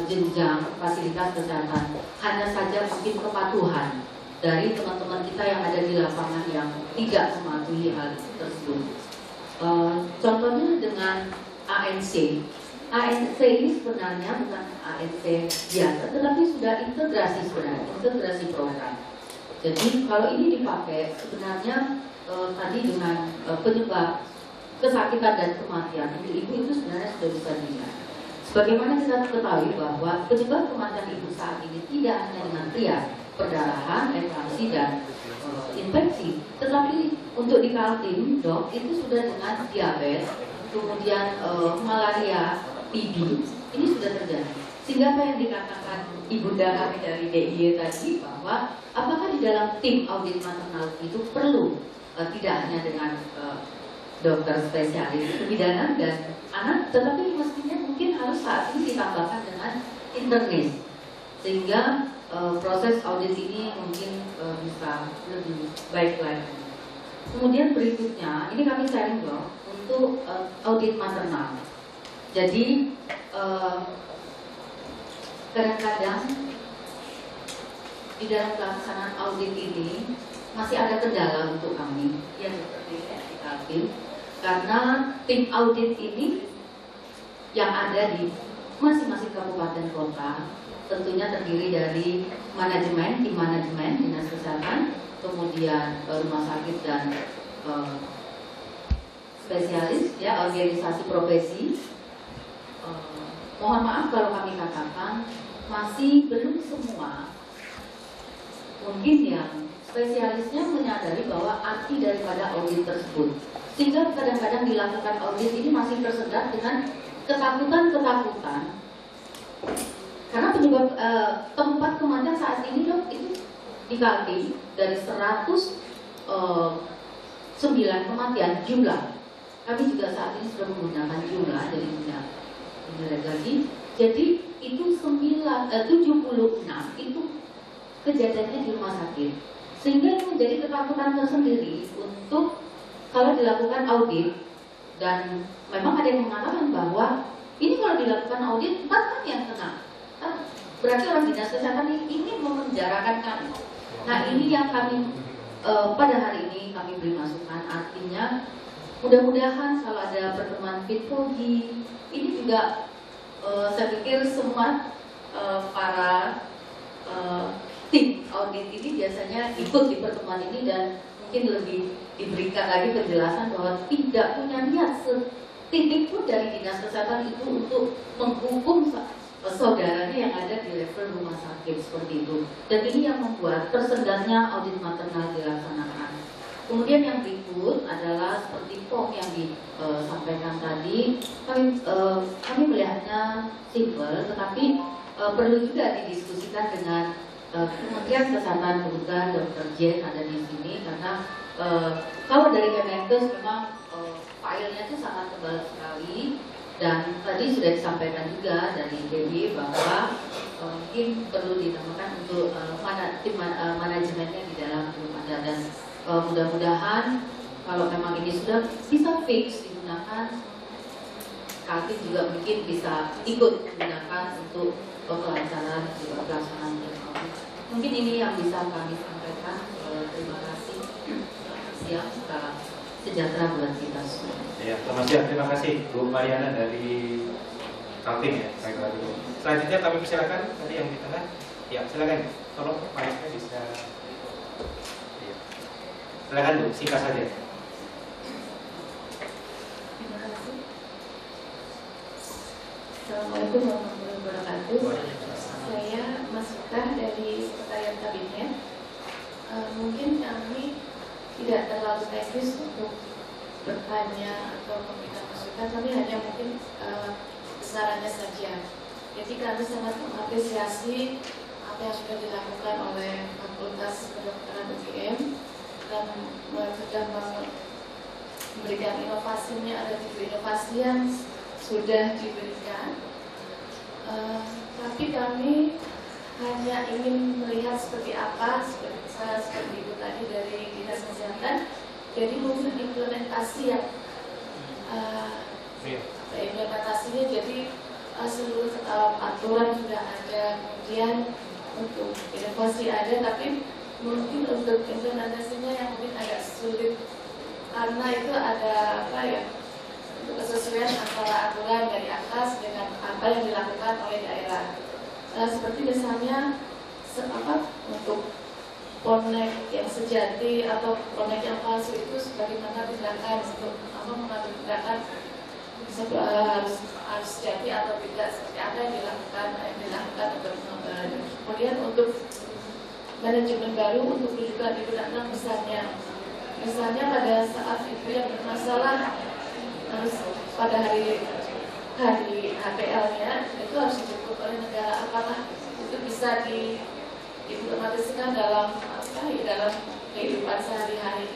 jenjang fasilitas kesehatan. Hanya saja mungkin kepatuhan dari teman-teman kita yang ada di lapangan yang tidak mematuhi hal tersebut. Contohnya dengan ANC. ANC ini sebenarnya bukan ANC biasa, tetapi sudah integrasi sebenarnya, integrasi program. Jadi kalau ini dipakai sebenarnya tadi dengan penyebab kesakitan dan kematian untuk ibu itu sebenarnya sudah bisa dilihat. Sebagaimana kita ketahui bahwa penyebab kematian ibu saat ini tidak hanya dengan trias, perdarahan, infeksi dan infeksi, tetapi untuk di Kaltim, dok, itu sudah dengan diabetes, kemudian malaria, TB, ini sudah terjadi. Sehingga apa yang dikatakan ibunda kami dari DIY tadi bahwa apakah di dalam tim audit maternal itu perlu tidak hanya dengan dokter spesialis kebidanan dan anak, tetapi mestinya mungkin harus saat ini ditambahkan dengan internis, sehingga proses audit ini mungkin bisa lebih baik lagi. Kemudian berikutnya, ini kami sharing loh untuk audit maternal. Jadi kadang-kadang di dalam pelaksanaan audit ini masih ada kendala untuk kami yang seperti di Kaltim, karena tim audit ini yang ada di masing-masing kabupaten kota tentunya terdiri dari manajemen, tim manajemen, dinas kesehatan, kemudian rumah sakit dan spesialis, ya, organisasi profesi. Mohon maaf kalau kami katakan masih belum semua mungkin yang spesialisnya menyadari bahwa arti daripada audit tersebut, sehingga kadang-kadang dilakukan audit ini masih tersendat dengan ketakutan karena penyebab tempat kematian saat ini, dok, itu di Kaltim dari 109 kematian jumlah, kami juga saat ini sudah menggunakan jumlah jadi tidak lagi. Jadi itu 76 itu kejadiannya di rumah sakit, sehingga itu menjadi ketakutan tersendiri untuk kalau dilakukan audit. Dan memang ada yang mengatakan bahwa ini kalau dilakukan audit 4 kan yang kena, berarti orang dinas kesehatan ini memenjarakan kami. Nah, ini yang kami pada hari ini kami beri masukan, artinya mudah-mudahan kalau ada pertemuan Fitpogi ini juga saya pikir semua para tim audit ini biasanya ikut di pertemuan ini dan mungkin lebih diberikan lagi penjelasan bahwa tidak punya niat setitik pun dari dinas kesehatan itu untuk menghukum saudaranya yang ada di level rumah sakit seperti itu. Dan ini yang membuat tersendatnya audit maternal dilaksanakan. Kemudian yang berikut adalah seperti POM yang disampaikan tadi, kami melihatnya simpel, tetapi perlu juga didiskusikan dengan Kementerian Kesehatan. Kebetulan Dr. Jen ada di sini karena kalau dari Kemenkes memang filenya itu sangat tebal sekali, dan tadi sudah disampaikan juga dari Dewi bahwa mungkin perlu ditambahkan untuk tim manajemennya di dalam belum ada, dan mudah-mudahan kalau memang ini sudah bisa fix digunakan, Kaltim juga mungkin bisa ikut menggunakan untuk kelancaran pelaksanaan. Mungkin ini yang bisa kami sampaikan. Terima kasih. Siap, salam sejahtera buat kita semua. Ya, selamat siang. Terima kasih Bu Mariana dari Kaltim ya. Selanjutnya kami persilakan tadi yang di tengah. Ya, silakan. Tolong mic-nya bisa. Ya. Silakan Bu, singkat saja. Terima kasih. Assalamualaikum warahmatullahi wabarakatuh. Saya Masukah dari Sekretariat Kabinet. Mungkin kami tidak terlalu teknis untuk bertanya atau memberikan masukan, kami hanya mungkin sarannya saja. Jadi kami sangat mengapresiasi apa yang sudah dilakukan oleh Fakultas Kedokteran UGM dan sudah memberikan inovasinya, ada inovasi yang sudah diberikan. Tapi kami hanya ingin melihat seperti apa, seperti itu tadi dari Dinas Kesehatan. Jadi mungkin implementasi yang implementasinya, jadi seluruh aturan sudah ada, kemudian untuk inovasi ada, tapi mungkin untuk implementasinya yang mungkin agak sulit karena itu ada apa ya, untuk kesesuaian antara aturan dari atas dengan apa yang dilakukan oleh daerah. Seperti misalnya untuk bonek yang sejati atau bonek yang palsu itu sebagaimana tindakan untuk mengambil tindakan harus sejati atau tidak, seperti apa yang dilakukan untuk pengembangan. Kemudian untuk manajemen baru untuk rujukan digunakan misalnya pada saat ibu yang bermasalah harus pada hari HPL-nya itu harus dijemput oleh negara, apakah itu bisa diimplementasikan dalam dalam kehidupan sehari-hari.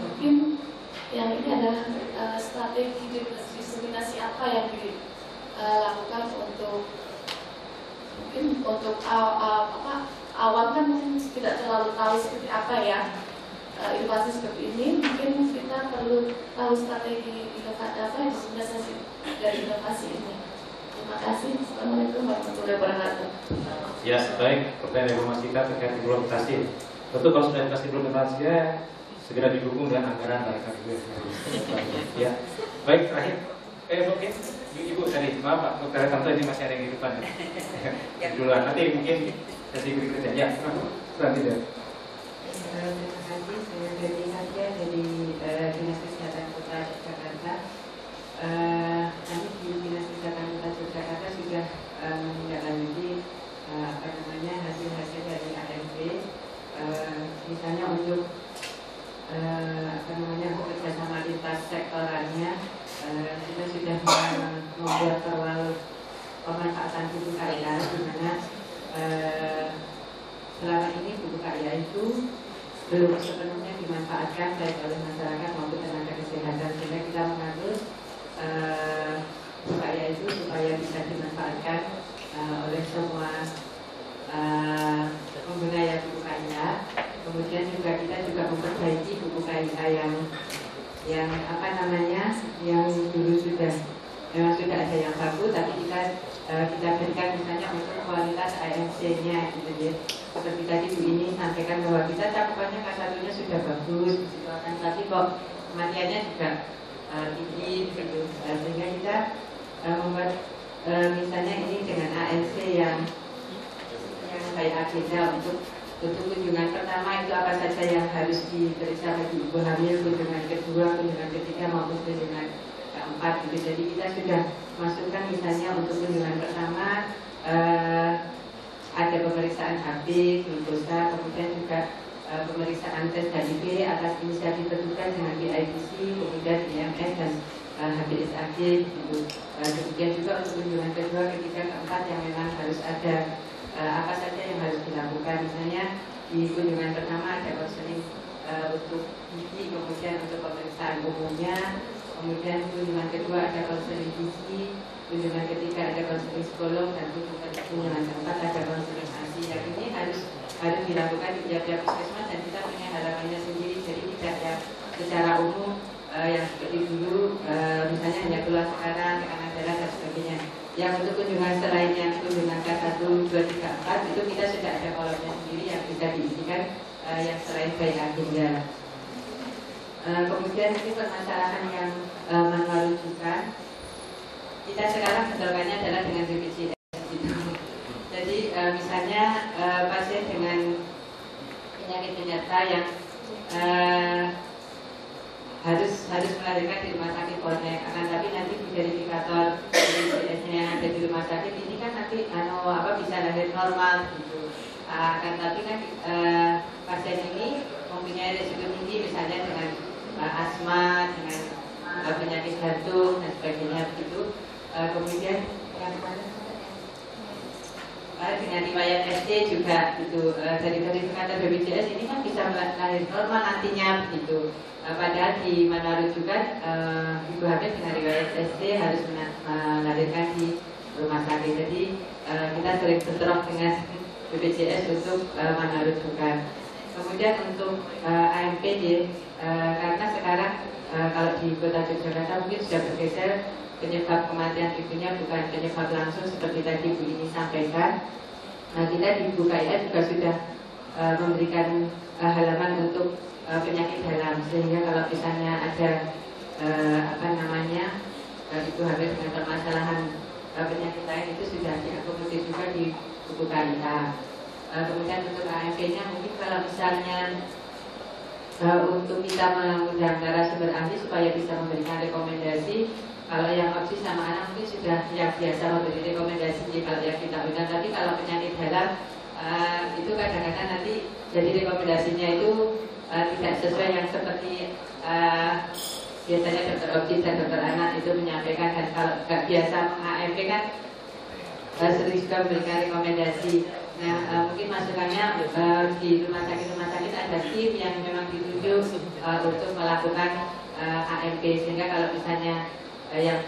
Mungkin yang ini adalah strategi diseminasi apa yang dilakukan untuk awam kan mungkin tidak terlalu tahu seperti apa ya inovasi seperti ini. Mungkin kita perlu tahu strategi diseminasi dari inovasi ini. Terima kasih. Assalamualaikum warahmatullahi wabarakatuh. Ya, baik. Pertanyaan Ibu Mas Ika terkait implementasi. Tentu kalau sudah dikasih implementasi segera didukung dengan anggaran dari KPU. Ya, baik. Terakhir, mungkin Ibu tadi, maaf Pak, Dr. Tanto ini masih ada yang di depan ya. Duluan, nanti mungkin sesi berikutnya. Ya, nanti deh. Terima kasih, saya Dewi Satya dari Dinas Kesehatan Kota Yogyakarta. Kami di Dinas Kesehatan Kota Yogyakarta sudah menindaklanjuti hasil-hasil dari AMP, misalnya untuk bekerjasama lintas sektorannya. Kita sudah membuat perwal pemanfaatan buku karya, di mana selama ini buku karya itu belum sepenuhnya dimanfaatkan baik oleh masyarakat maupun tenaga kesehatan, sehingga kita mengatur buku karya itu supaya bisa dimanfaatkan oleh semua pengguna ya buku karya. Kemudian juga kita memperbaiki buku karya yang yang dulu memang sudah ada yang bagus, tapi kita berikan misalnya untuk kualitas ANC-nya gitu ya. Seperti tadi Bu ini sampaikan bahwa kita cakupannya K1-nya sudah bagus, gitu kan, tapi kok kematiannya juga tinggi gitu. Sehingga kita membuat misalnya ini dengan ANC yang baik agenda untuk kunjungan pertama itu apa saja yang harus diperiksa bagi ibu hamil, kunjungan kedua, kunjungan ketiga maupun kunjungan keempat gitu. Jadi kita sudah masukkan misalnya untuk kunjungan pertama ada pemeriksaan HB, glukosa, kemudian juga pemeriksaan tes HIV atas inisiatif petugas dengan BIPC, kemudian IMS dan HBSAG gitu. Kemudian juga untuk kunjungan kedua, ketiga, keempat yang memang harus ada apa saja yang harus dilakukan. Misalnya di kunjungan pertama ada konseling untuk gizi, kemudian untuk pemeriksaan umumnya, kemudian kunjungan kedua ada konseling gizi, kunjungan ketiga ada konseling psikolog, dan kunjungan keempat ada konseling ASI. Yang ini harus dilakukan di tiap-tiap puskesmas, dan kita punya halamannya sendiri, jadi tidak ya secara umum yang seperti dulu misalnya hanya keluar sekarang, tekanan darah dan sebagainya. Yang untuk kunjungan selain yang kunjungan K1, 2, 3, 4 itu kita sudah ada kolomnya sendiri yang bisa diisikan yang selain baik agenda. Kemudian ini permasalahan yang manual rujukan. Kita sekarang kendalanya adalah dengan BPJS gitu. Jadi misalnya pasien dengan penyakit penyerta yang harus melahirkan di rumah sakit bonek, akan tapi nanti di verifikator BPJS-nya yang ada di rumah sakit ini kan nanti bisa lahir normal gitu. Akan tapi kan pasien ini mempunyai risiko tinggi misalnya dengan asma, dengan penyakit jantung dan sebagainya begitu. Kemudian yang dengan riwayat SD juga gitu. Dari verifikator BPJS ini kan bisa lahir normal nantinya begitu. Padahal di mana rujukan ibu hamil dengan riwayat SD harus melahirkan di rumah sakit. Jadi kita sering bentrok dengan BPJS untuk mana rujukan. Kemudian untuk AMPD karena sekarang kalau di Kota Yogyakarta mungkin sudah bergeser, penyebab kematian ibunya bukan penyebab langsung seperti tadi Bu ini sampaikan. Kita di Bu KIA juga sudah memberikan halaman untuk penyakit dalam, sehingga kalau misalnya ada ibu hamil dengan permasalahan penyakit lain itu sudah diakomodir juga di buku KIA. Kemudian untuk AMP-nya mungkin kalau misalnya untuk kita mengundang narasumber ahli supaya bisa memberikan rekomendasi. Kalau yang opsi sama anak mungkin sudah yang biasa memberi rekomendasi kalau yang kita undang. Tapi kalau penyakit dalam itu kadang-kadang nanti jadi rekomendasinya itu tidak sesuai yang seperti biasanya dokter opsi dan dokter anak itu menyampaikan. Dan kalau nggak biasa meng-AMP kan sering juga memberikan rekomendasi. Nah, mungkin masukannya di rumah sakit ada tim yang memang ditunjuk untuk melakukan AMP, sehingga kalau misalnya yang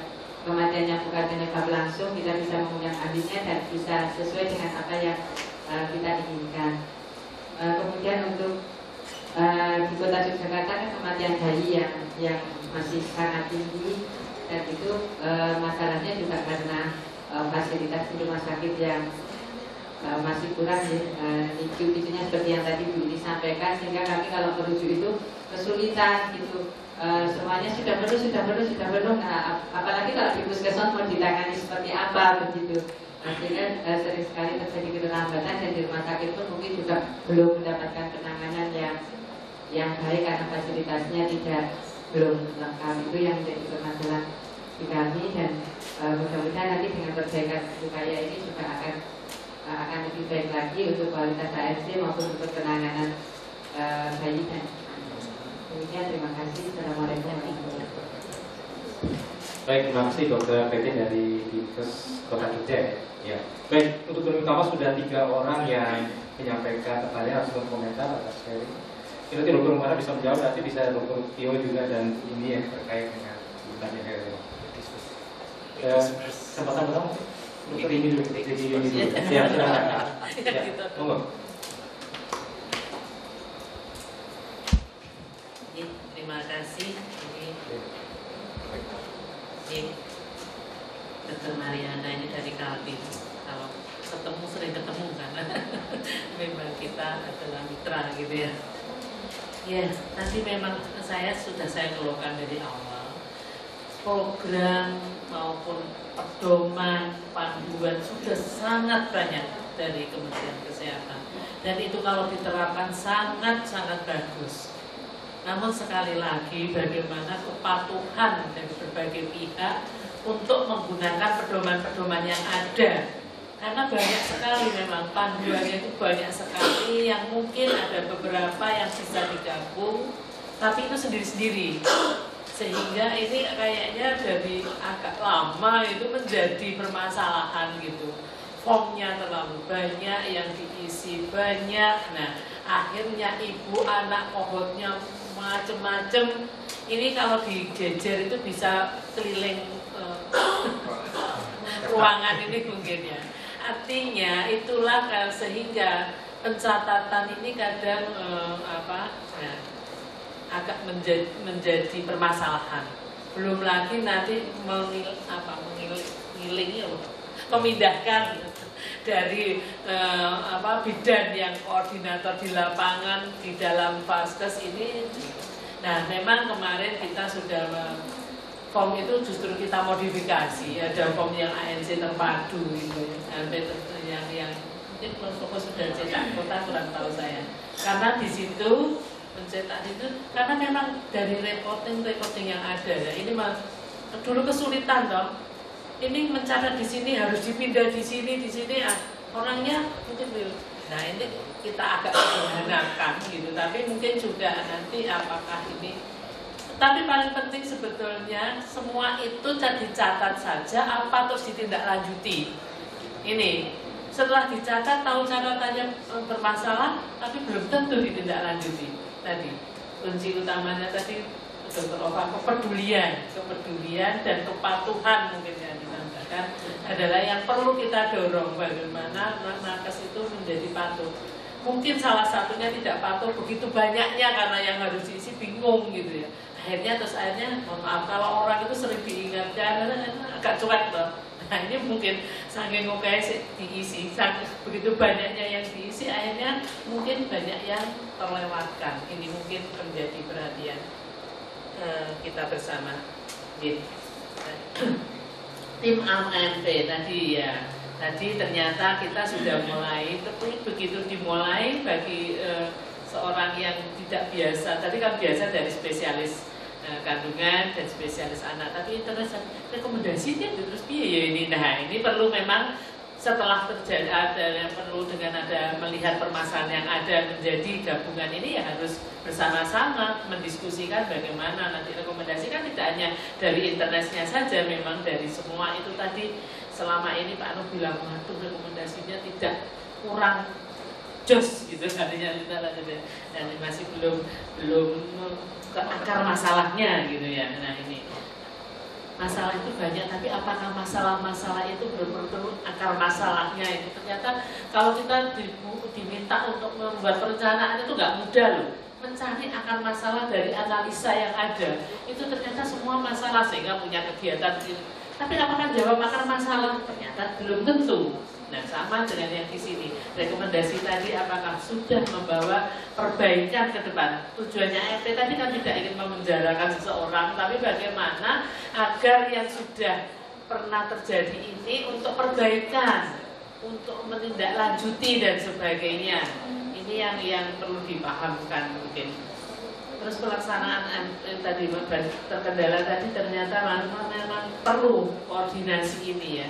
kematiannya bukan penyebab langsung, kita bisa mengundang ahlinya dan bisa sesuai dengan apa yang kita inginkan. Kemudian untuk di Kota Yogyakarta kan kematian bayi yang masih sangat tinggi, dan itu masalahnya juga karena fasilitas di rumah sakit yang masih kurang ya, NICU-nya seperti yang tadi Bu ini sampaikan, sehingga kami kalau merujuk itu kesulitan gitu. Semuanya sudah penuh. Nah, apalagi kalau di puskesmas mau ditangani seperti apa begitu. Nah, sehingga sering sekali terjadi keterlambatan, dan di rumah sakit pun mungkin juga belum mendapatkan penanganan yang baik karena fasilitasnya belum lengkap. Itu yang menjadi permasalahan di kami, dan mudah-mudahan nanti dengan perbaikan upaya ini juga akan lebih baik lagi untuk kualitas ANC maupun untuk penanganan bayi dan demikian. Terima kasih. Assalamualaikum warahmatullahi wabarakatuh. Baik, terima kasih Dokter PT dari Dinkes Kota Jogja. Ya. Baik, untuk yang utama sudah 3 orang yang menyampaikan pertanyaan atau komentar atas sharing. Nanti Dokter Umar bisa menjawab, nanti bisa Dokter Tio juga, dan ini yang terkait dengan pertanyaan kesempatan pertama. Dokter ini dulu, jadi ini dulu. Ya, silakan. Ya, monggo. Terima kasih. Ini Dr. Mariana ini dari Kaltim. Kalau ketemu sering ketemu karena memang kita adalah mitra gitu ya. Ya, tadi memang saya keluhkan dari awal. Program maupun pedoman, panduan sudah sangat banyak dari Kementerian Kesehatan, dan itu kalau diterapkan sangat-sangat bagus. Namun sekali lagi bagaimana kepatuhan dari berbagai pihak untuk menggunakan pedoman-pedoman yang ada, karena banyak sekali memang panduannya itu banyak sekali, yang mungkin ada beberapa yang bisa digabung tapi itu sendiri-sendiri, sehingga ini kayaknya dari agak lama itu menjadi permasalahan gitu. Formnya terlalu banyak yang diisi, banyak. Nah, akhirnya ibu anak kohortnya macem-macem. Ini kalau dijejer itu bisa keliling ruangan ini mungkin ya. Artinya itulah sehingga pencatatan ini kadang agak menjadi permasalahan. Belum lagi nanti memindahkan dari bidan yang koordinator di lapangan di dalam Vaskes ini. Nah, memang kemarin kita sudah form itu justru kita modifikasi, ada form yang ANC terpadu gitu, yang mungkin fokus sudah cetak kota kurang tahu saya, karena di situ mencetak itu karena memang dari reporting yang ada ya, ini dulu kesulitan dong. Ini mencatat di sini harus dipindah di sini orangnya mungkin belum. Nah, ini kita agak sederhanakan gitu, tapi mungkin juga nanti apakah ini. Tapi paling penting sebetulnya semua itu dicatat saja, apa terus ditindaklanjuti. Ini setelah dicatat tahu catatannya bermasalah, tapi belum tentu ditindaklanjuti. Tadi kunci utamanya tadi Dr. Ova, kepedulian dan kepatuhan mungkin yang ditambahkan adalah yang perlu kita dorong, bagaimana nakes itu menjadi patuh. Mungkin salah satunya tidak patuh begitu banyaknya karena yang harus diisi bingung gitu ya. Akhirnya mohon maaf kalau orang itu sering diingatkan agak cuek loh. Nah, ini mungkin saking UKS diisi, begitu banyaknya yang diisi, akhirnya mungkin banyak yang terlewatkan. Ini mungkin menjadi perhatian kita bersama. Tim AMP tadi ya, Tadi ternyata kita sudah mulai, tapi begitu dimulai bagi seorang yang tidak biasa, tadi kan biasa dari spesialis kandungan dan spesialis anak, tapi terus rekomendasinya terus ya ini. Nah ini perlu memang setelah terjadi ada yang perlu dengan ada melihat permasalahan yang ada menjadi gabungan ini ya harus bersama-sama mendiskusikan bagaimana nanti rekomendasi kan tidak hanya dari internetnya saja, memang dari semua itu tadi. Selama ini Pak Anu bilang waduh rekomendasinya tidak kurang jos gitu artinya dan masih belum ke akar masalahnya gitu ya. Nah ini masalah itu banyak, tapi apakah masalah-masalah itu betul-betul akar masalahnya itu? Ternyata kalau kita diminta untuk membuat perencanaan itu nggak mudah loh, mencari akar masalah dari analisa yang ada itu ternyata semua masalah sehingga punya kegiatan ini. Tapi apakah jawab akar masalah? Ternyata belum tentu. Nah sama dengan yang di sini, rekomendasi tadi apakah sudah membawa perbaikan ke depan? Tujuannya ART tadi kan tidak ingin memenjarakan seseorang, tapi bagaimana agar yang sudah pernah terjadi ini untuk perbaikan, untuk menindaklanjuti dan sebagainya. Ini yang perlu dipahamkan mungkin. Terus pelaksanaan tadi terkendala tadi ternyata memang perlu koordinasi ini ya.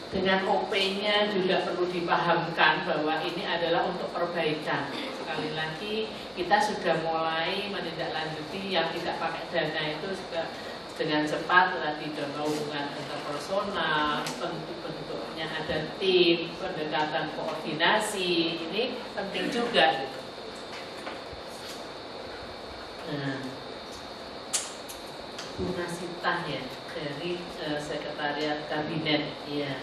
Dengan OP-nya juga perlu dipahamkan bahwa ini adalah untuk perbaikan. Sekali lagi kita sudah mulai menindaklanjuti yang tidak pakai dana itu juga dengan cepat tadi contoh hubungan interpersonal, bentuk-bentuknya ada tim, pendekatan koordinasi, ini penting juga gitu. Nah, Bu Nasitah ya dari Sekretariat Kabinet ya.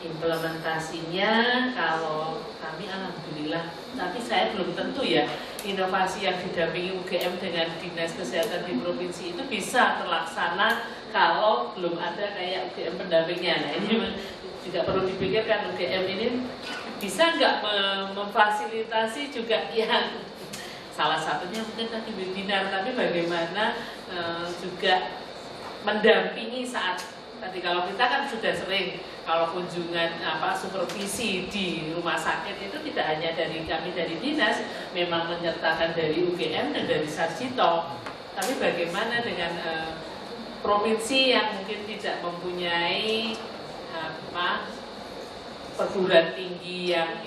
Implementasinya kalau kami alhamdulillah, tapi saya belum tentu ya inovasi yang didampingi UGM dengan Dinas Kesehatan di provinsi itu bisa terlaksana kalau belum ada kayak UGM pendampingnya. Nah ini juga perlu dipikirkan, UGM ini bisa nggak memfasilitasi juga yang salah satunya mungkin tadi webinar, tapi bagaimana juga mendampingi saat tadi kalau kita kan sudah sering kalau kunjungan supervisi di rumah sakit itu tidak hanya dari kami dari dinas, memang menyertakan dari UGM dan dari Sarjito. Tapi bagaimana dengan provinsi yang mungkin tidak mempunyai perguruan tinggi yang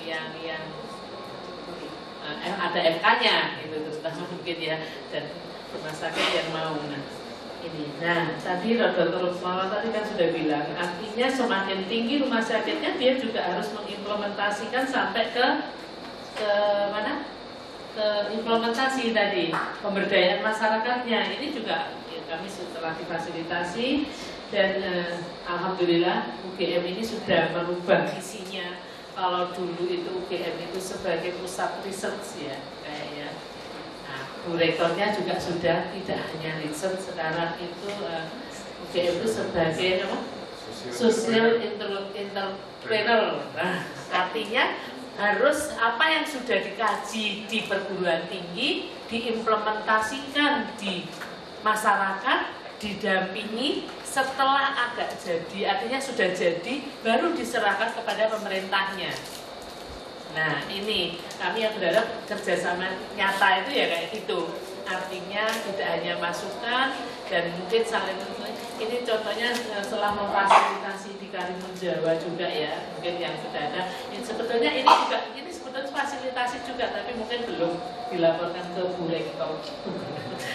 ada FK-nya gitu terutama mungkin ya, dan rumah sakit yang mau ini. Nah, tadi Dr. Rusmala tadi kan sudah bilang, artinya semakin tinggi rumah sakitnya dia juga harus mengimplementasikan sampai ke mana? Ke implementasi tadi, pemberdayaan masyarakatnya. Ini juga ya, kami setelah difasilitasi dan alhamdulillah UGM ini sudah merubah isinya. Kalau dulu itu UGM itu sebagai pusat research ya kayaknya. Bu Rektornya juga sudah tidak hanya riset, sekarang itu UGM itu sebagai apa? Social entrepreneur. Nah, artinya harus apa yang sudah dikaji di perguruan tinggi diimplementasikan di masyarakat, didampingi setelah agak jadi, artinya sudah jadi baru diserahkan kepada pemerintahnya. Nah ini kami yang berharap kerjasama nyata itu ya kayak gitu. Artinya tidak hanya masukan dan mungkin saling ini contohnya setelah memfasilitasi di Karimun Jawa juga ya, mungkin yang sudah ada. Sebetulnya ini juga ini sebetulnya fasilitasi juga, tapi mungkin belum dilaporkan ke Bu Rektor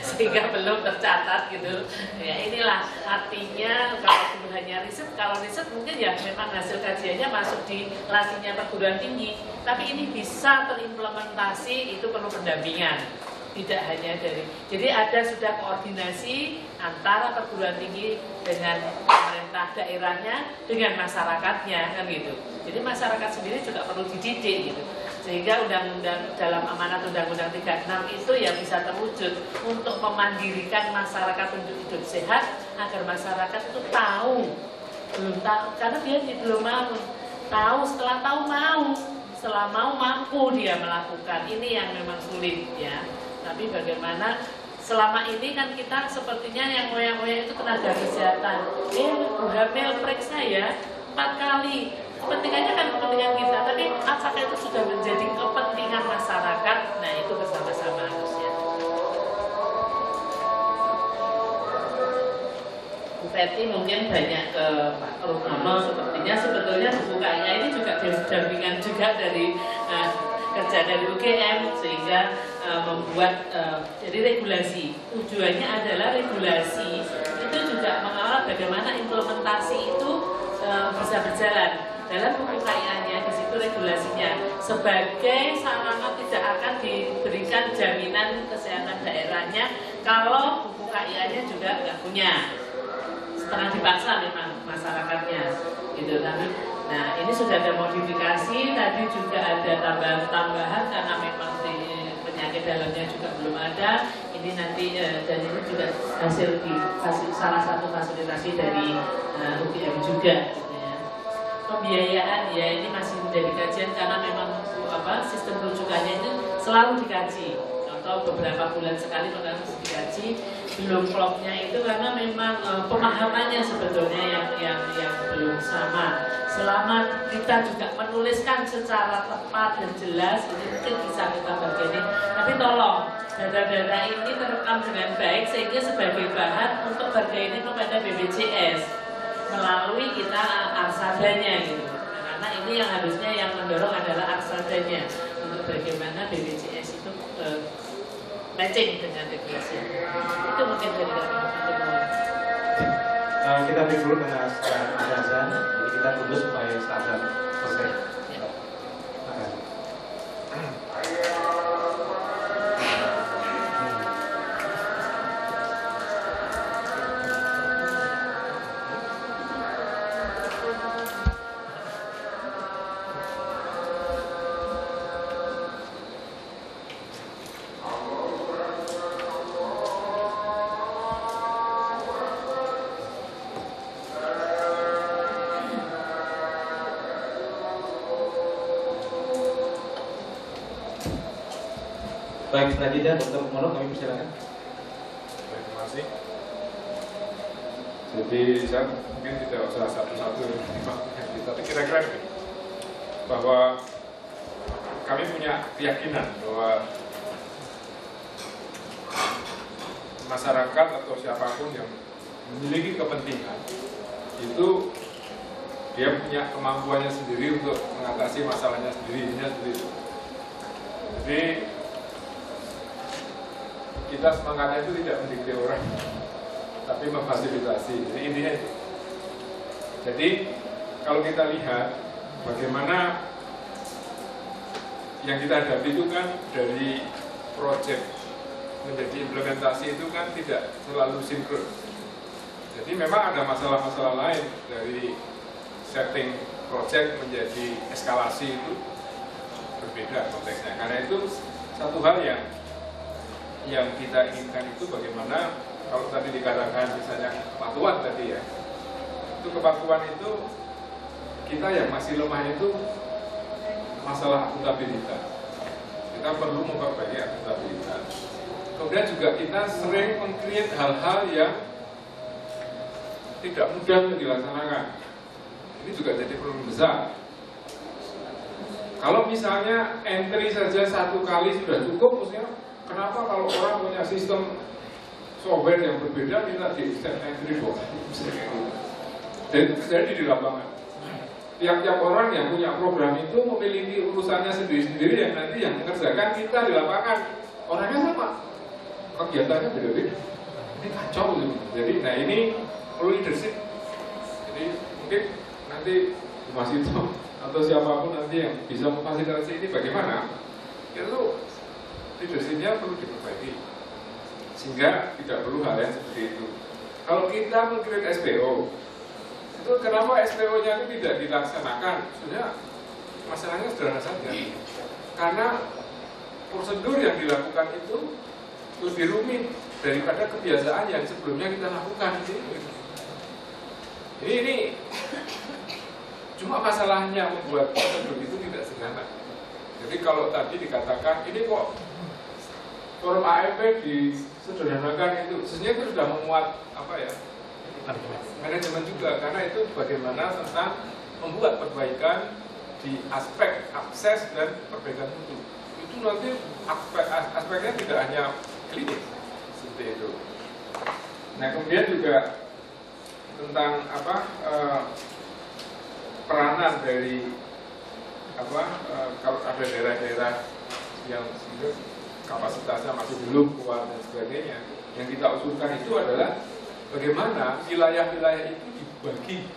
sehingga belum tercatat gitu. Ya inilah artinya kalau dulu hanya riset, kalau riset mungkin ya memang hasil kajiannya masuk di lasinya perguruan tinggi, tapi ini bisa terimplementasi itu perlu pendampingan. Tidak hanya dari, jadi ada sudah koordinasi antara perguruan tinggi dengan pemerintah daerahnya dengan masyarakatnya kan gitu. Jadi masyarakat sendiri juga perlu dididik gitu. Sehingga undang-undang dalam amanat undang-undang 36 itu ya bisa terwujud untuk memandirikan masyarakat untuk hidup sehat agar masyarakat itu tahu, belum tahu karena dia belum mau tahu, setelah tahu mau, setelah mau mampu dia melakukan. Ini yang memang sulit ya. Tapi bagaimana selama ini kan kita sepertinya yang ngoyak-ngoyak itu tenaga kesehatan. Bu hamil periksa ya 4 kali, kepentingannya kan kepentingan kita, tapi apakah itu sudah menjadi kepentingan masyarakat? Nah itu bersama-sama harusnya. Bu Fetty mungkin banyak ke Pak Rumono, sepertinya sebetulnya buku KIA ini juga dampingan juga dari kerja dari UGM, sehingga membuat jadi regulasi. Tujuannya adalah regulasi itu juga mengawal bagaimana implementasi itu bisa berjalan. Dalam buku KIA-nya di situ regulasinya sebagai sarana tidak akan diberikan jaminan kesehatan daerahnya kalau buku KIA-nya juga nggak punya, setengah dipaksa memang masyarakatnya gitu kan. Nah ini sudah ada modifikasi, tadi juga ada tambahan karena memang di penyakit dalamnya juga belum ada. Ini nanti dan ini juga hasil di salah satu fasilitasi dari UGM juga. Pembiayaan ya ini masih menjadi kajian karena memang sistem rujukannya itu selalu dikaji atau beberapa bulan sekali bahkan dikaji. Belum klopnya itu karena memang pemahamannya sebetulnya yang belum sama. Selama kita juga menuliskan secara tepat dan jelas, ini mungkin bisa kita bagian. Tapi tolong data-data ini terekam dengan baik sehingga sebagai bahan untuk berkaitan kepada BPJS melalui kita arsadanya gitu. Nah, karena ini yang harusnya yang mendorong adalah arsadanya untuk bagaimana BPJS itu matching dengan regulasi. Itu mungkin dari kami. Kita break dulu karena ada azan, jadi kita tunggu supaya azan selesai. Baik, selanjutnya Dr. Rumono kami persilakan. Terima kasih. Jadi saya mungkin tidak usah satu-satu tapi kira-kira bahwa kami punya keyakinan bahwa masyarakat atau siapapun yang memiliki kepentingan itu dia punya kemampuannya sendiri untuk mengatasi masalahnya sendiri. Jadi kita semangatnya itu tidak mendikte orang, tapi memfasilitasi. Jadi intinya itu. Jadi kalau kita lihat bagaimana yang kita hadapi itu kan dari proyek menjadi implementasi itu kan tidak selalu sinkron. Jadi memang ada masalah-masalah lain dari setting proyek menjadi eskalasi itu berbeda konteksnya. Karena itu satu hal yang kita inginkan itu bagaimana kalau tadi dikatakan misalnya kepatuhan tadi ya, itu kepatuhan itu kita yang masih lemah itu masalah akuntabilitas. Kita perlu memperbaiki akuntabilitas. Kemudian juga kita sering meng-create hal-hal yang tidak mudah untuk dilaksanakan. Ini juga jadi problem besar. Kalau misalnya entry saja satu kali sudah cukup, maksudnya kenapa kalau orang punya sistem software yang berbeda minta di extend entry box? Dan itu terjadi di lapangan. Tiap-tiap orang yang punya program itu memiliki urusannya sendiri-sendiri yang nanti yang mengerjakan kita di lapangan. Orangnya sama, kegiatannya beda-beda. Ini kacau gitu. Jadi, nah ini perlu leadership. Jadi mungkin nanti Mas Ito atau siapapun nanti yang bisa memfasilitasi ini bagaimana? Itu leadershipnya perlu diperbaiki sehingga tidak perlu hal yang seperti itu. Kalau kita meng-create SPO, itu kenapa SPO-nya itu tidak dilaksanakan? Sebenarnya masalahnya sederhana saja. Karena prosedur yang dilakukan itu lebih rumit daripada kebiasaan yang sebelumnya kita lakukan. Ini cuma masalahnya membuat prosedur itu tidak sederhana. Jadi kalau tadi dikatakan ini kok forum AMP disederhanakan itu, sebenarnya itu sudah memuat apa ya? Manajemen juga, karena itu bagaimana tentang membuat perbaikan di aspek akses dan perbaikan mutu. Itu nanti aspeknya tidak hanya klinis seperti itu. Nah, kemudian juga tentang peranan dari kalau ada daerah-daerah yang kapasitasnya masih belum kuat dan sebagainya, yang kita usulkan itu adalah bagaimana wilayah-wilayah itu dibagi,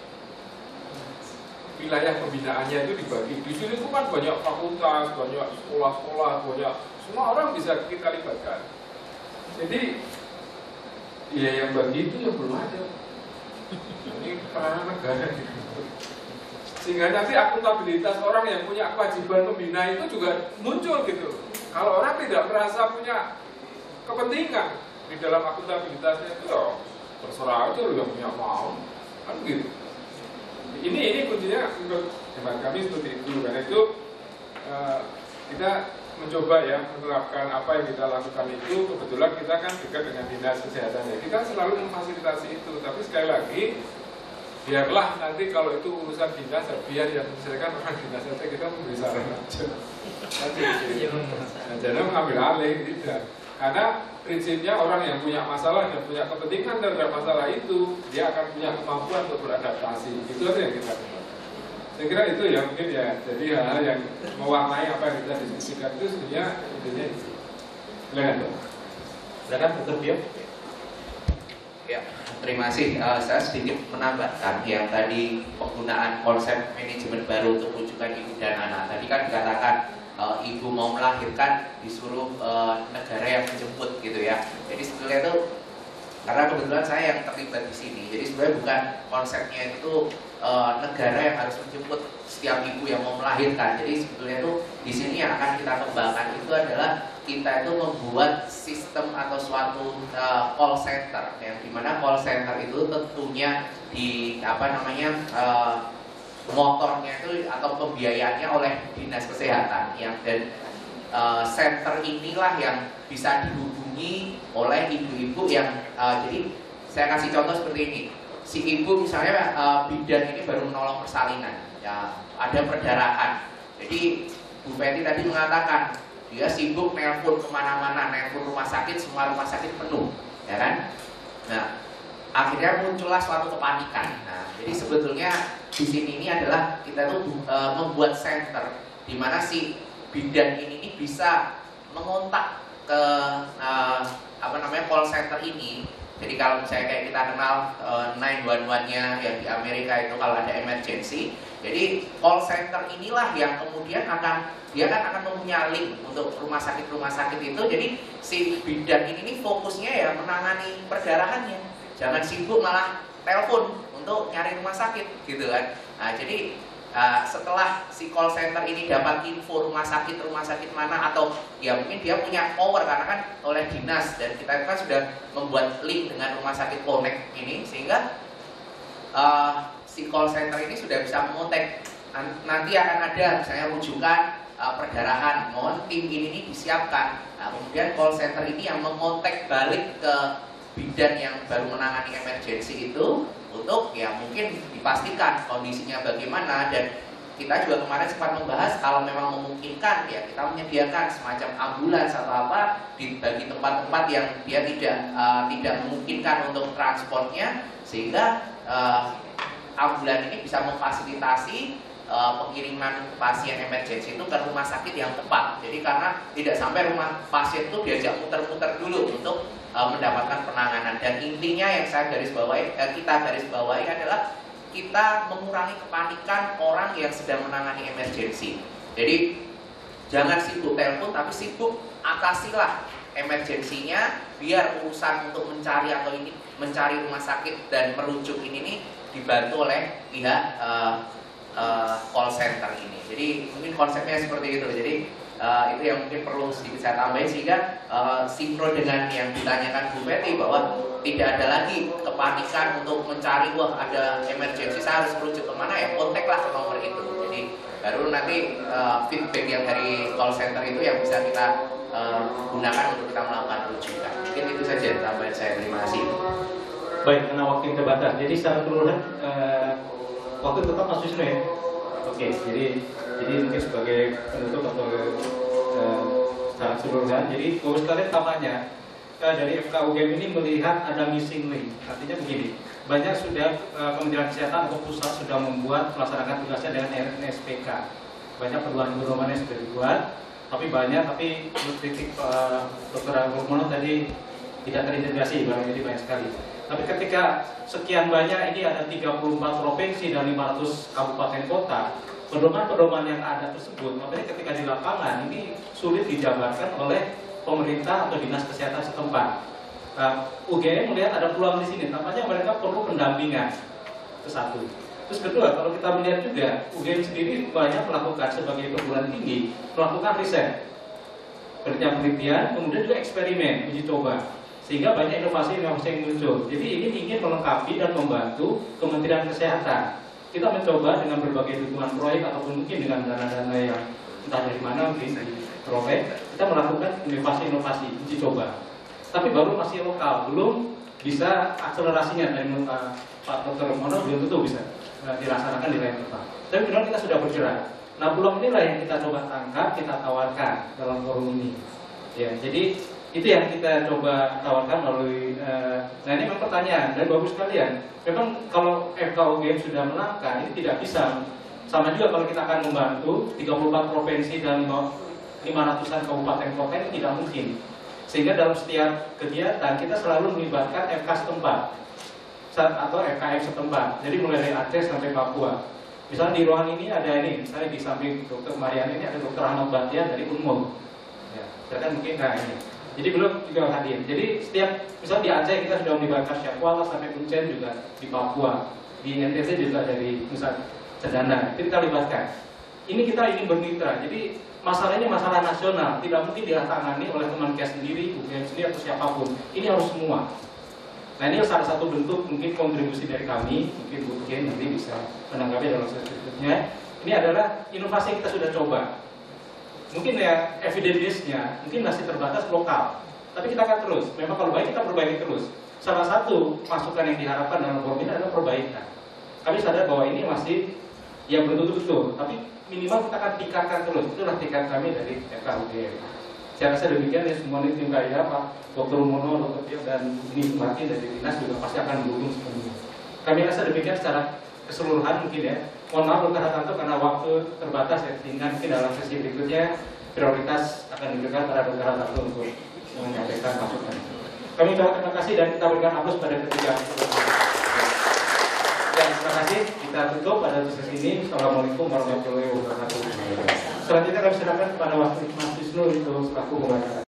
wilayah pembinaannya itu dibagi. Di sini itu kan banyak fakultas, banyak sekolah-sekolah, banyak, semua orang bisa kita libatkan. Jadi ya yang bagi itu yang belum ada. Ini peranan negara gitu. Sehingga nanti akuntabilitas orang yang punya kewajiban membina itu juga muncul gitu. Kalau orang tidak merasa punya kepentingan di dalam akuntabilitasnya itu, ya terserah aja lu yang punya mau, kan gitu. Ini kuncinya menurut hemat kami seperti itu. Karena itu kita mencoba ya menerapkan apa yang kita lakukan itu. Kebetulan kita kan dekat dengan dinas kesehatan ya. Kita selalu memfasilitasi itu. Tapi sekali lagi, biarlah nanti kalau itu urusan dinas, biar yang menyelesaikan orang dinas saja, kita memberi saran aja. Jangan mengambil alih, tidak. Karena prinsipnya orang yang punya masalah dan punya kepentingan terhadap masalah itu, dia akan punya kemampuan untuk beradaptasi. Itu aja yang kita lakukan. Saya kira itu ya mungkin ya. Jadi hal-hal yang mewarnai apa yang kita diskusikan itu sebenarnya intinya itu. Silakan Dr. Bio. Ya, terima kasih. Saya sedikit menambahkan yang tadi penggunaan konsep manajemen baru untuk rujukan ibu dan anak. Tadi kan dikatakan ibu mau melahirkan disuruh negara yang menjemput gitu ya. Jadi sebetulnya itu karena kebetulan saya yang terlibat di sini. Jadi sebenarnya bukan konsepnya itu negara yang harus menjemput setiap ibu yang mau melahirkan. Jadi sebetulnya itu di sini yang akan kita kembangkan itu adalah kita itu membuat sistem atau suatu call center, yang dimana call center itu tentunya di motornya itu atau pembiayaannya oleh dinas kesehatan, yang dan center inilah yang bisa dihubungi oleh ibu-ibu yang jadi saya kasih contoh seperti ini. Si ibu misalnya bidan ini baru menolong persalinan, ya ada perdarahan. Jadi Bu Fetty tadi mengatakan dia sibuk nelpon kemana-mana, nelpon rumah sakit, semua rumah sakit penuh, ya kan? Nah, akhirnya muncullah suatu kepanikan. Nah, jadi sebetulnya di sini ini adalah kita tuh membuat center di mana si bidan ini bisa mengontak ke call center ini. Jadi kalau misalnya kayak kita kenal 911-nya yang di Amerika itu kalau ada emergency, jadi call center inilah yang kemudian akan mempunyai link untuk rumah sakit itu. Jadi si bidan ini fokusnya ya menangani perdarahannya. Jangan sibuk malah telepon untuk nyari rumah sakit gitu kan. Nah, jadi setelah si call center ini dapat info rumah sakit mana, atau ya mungkin dia punya power karena kan oleh dinas dan kita kan sudah membuat link dengan rumah sakit connect ini, sehingga si call center ini sudah bisa mengontak. Nanti akan ada misalnya rujukan perdarahan, mohon tim ini disiapkan. Nah, kemudian call center ini yang mengontak balik ke bidan yang baru menangani emergency itu untuk ya mungkin dipastikan kondisinya bagaimana. Dan kita juga kemarin sempat membahas kalau memang memungkinkan ya kita menyediakan semacam ambulans atau apa bagi tempat-tempat yang dia tidak memungkinkan untuk transportnya, sehingga ambulans ini bisa memfasilitasi pengiriman pasien emergency itu ke rumah sakit yang tepat. Jadi karena tidak sampai rumah pasien itu diajak muter-muter dulu untuk mendapatkan penanganan. Dan intinya yang kita garis bawahi adalah kita mengurangi kepanikan orang yang sedang menangani emergency. Jadi jangan sibuk telepon, tapi sibuk atasilah emergensinya, biar urusan untuk mencari rumah sakit dan merujuk ini dibantu oleh pihak call center ini. Jadi mungkin konsepnya seperti itu. Jadi itu yang mungkin perlu sedikit saya tambahin, sehingga sinkron dengan yang ditanyakan Bu Fetty bahwa tidak ada lagi kepanikan untuk mencari ada emergency saya harus merujuk kemana, ya kontaklah ke nomor itu. Jadi baru nanti feedback yang dari call center itu yang bisa kita gunakan untuk kita melakukan rujukan. Mungkin itu saja tambahan saya. Terima kasih. Baik, karena waktu yang terbatas, jadi secara keseluruhan waktu tetap Mas Wisnu ya. Oke, jadi mungkin sebagai penutup atau secara keseluruhan, jadi Bapak sekalian tampaknya dari FKUGM ini melihat ada missing link. Artinya begini, banyak sudah Kementerian Kesehatan atau pusat sudah membuat melaksanakan tugasnya dengan RNSPK. Banyak pedoman-pedoman yang sudah dibuat, tapi menurut kritik Dr. Rukmono tadi tidak terintegrasi, jadi banyak sekali. Tapi ketika sekian banyak ini ada 34 provinsi dan 500 kabupaten kota, pedoman-pedoman yang ada tersebut, makanya ketika di lapangan ini sulit dijabarkan oleh pemerintah atau dinas kesehatan setempat. UGM melihat ada peluang di sini, tampaknya mereka perlu pendampingan. Itu satu. Terus kedua, kalau kita melihat juga UGM sendiri banyak melakukan sebagai perguruan tinggi, melakukan riset, penelitian, kemudian juga eksperimen, uji coba, sehingga banyak inovasi-inovasi yang muncul. Jadi ini ingin melengkapi dan membantu Kementerian Kesehatan. Kita mencoba dengan berbagai dukungan proyek ataupun mungkin dengan dana-dana yang entah dari mana mungkin diperoleh, kita melakukan inovasi-inovasi, uji coba. Tapi baru masih lokal, belum bisa akselerasinya dari Pak Dr. Rukmono belum tentu bisa dilaksanakan di lain tempat. Tapi benar kita sudah bergerak. Nah, peluang inilah yang kita coba tangkap, kita tawarkan dalam forum ini. Ya, jadi itu yang kita coba tawarkan melalui. Nah, ini memang pertanyaan dan bagus sekalian. Memang kalau FKUGM sudah melangkah, ini tidak bisa. Sama juga kalau kita akan membantu 34 provinsi dan 500-an kabupaten kota, ini tidak mungkin. Sehingga dalam setiap kegiatan kita selalu melibatkan FK setempat atau FKM setempat. Jadi mulai dari Aceh sampai Papua. Misalnya di ruangan ini ada ini, misalnya di samping Dr. Mariana ini ada Dr. Ahmad Batian dari Unmul. Ya, silakan mungkin ini. Jadi belum juga hadir. Jadi setiap misalnya di Aceh kita sudah melibatkan Syakwala sampai Kuncen juga di Papua. Di NTT juga dari Nusa Cendana. Itu kita libatkan. Ini kita ingin bermitra. Jadi masalahnya masalah nasional, tidak mungkin ditangani oleh Kemenkes sendiri, UGM sendiri atau siapapun. Ini harus semua. Nah, ini salah satu bentuk mungkin kontribusi dari kami, mungkin Bu Ken nanti bisa menanggapi dalam selanjutnya. Ini adalah inovasi yang kita sudah coba. Mungkin ya evidence-nya mungkin masih terbatas lokal, tapi kita akan terus. Memang kalau baik kita perbaiki terus. Salah satu masukan yang diharapkan dalam forum ini adalah perbaikan. Kami sadar bahwa ini masih ya belum betul, tapi minimal kita akan tingkatkan terus. Itulah tingkat kami dari FKUGM. Saya rasa demikian ya, semua ini tim kaya Pak Dr. Mono, Dr. Tio dan ini Martin dari dinas juga pasti akan mendukung sepenuhnya. Kami rasa demikian secara keseluruhan mungkin ya. Mohon maaf Dr. Hartanto karena waktu terbatas ya, sehingga mungkin dalam sesi berikutnya prioritas akan diberikan pada Dr. Hartanto untuk menyampaikan masukan. Kami ucapkan terima kasih dan kita berikan aplaus pada ketiga. Ya, terima kasih. Kita tutup pada sesi ini. Assalamualaikum warahmatullahi wabarakatuh. Selanjutnya kami silakan kepada Mas Wisnu untuk selaku pembicara.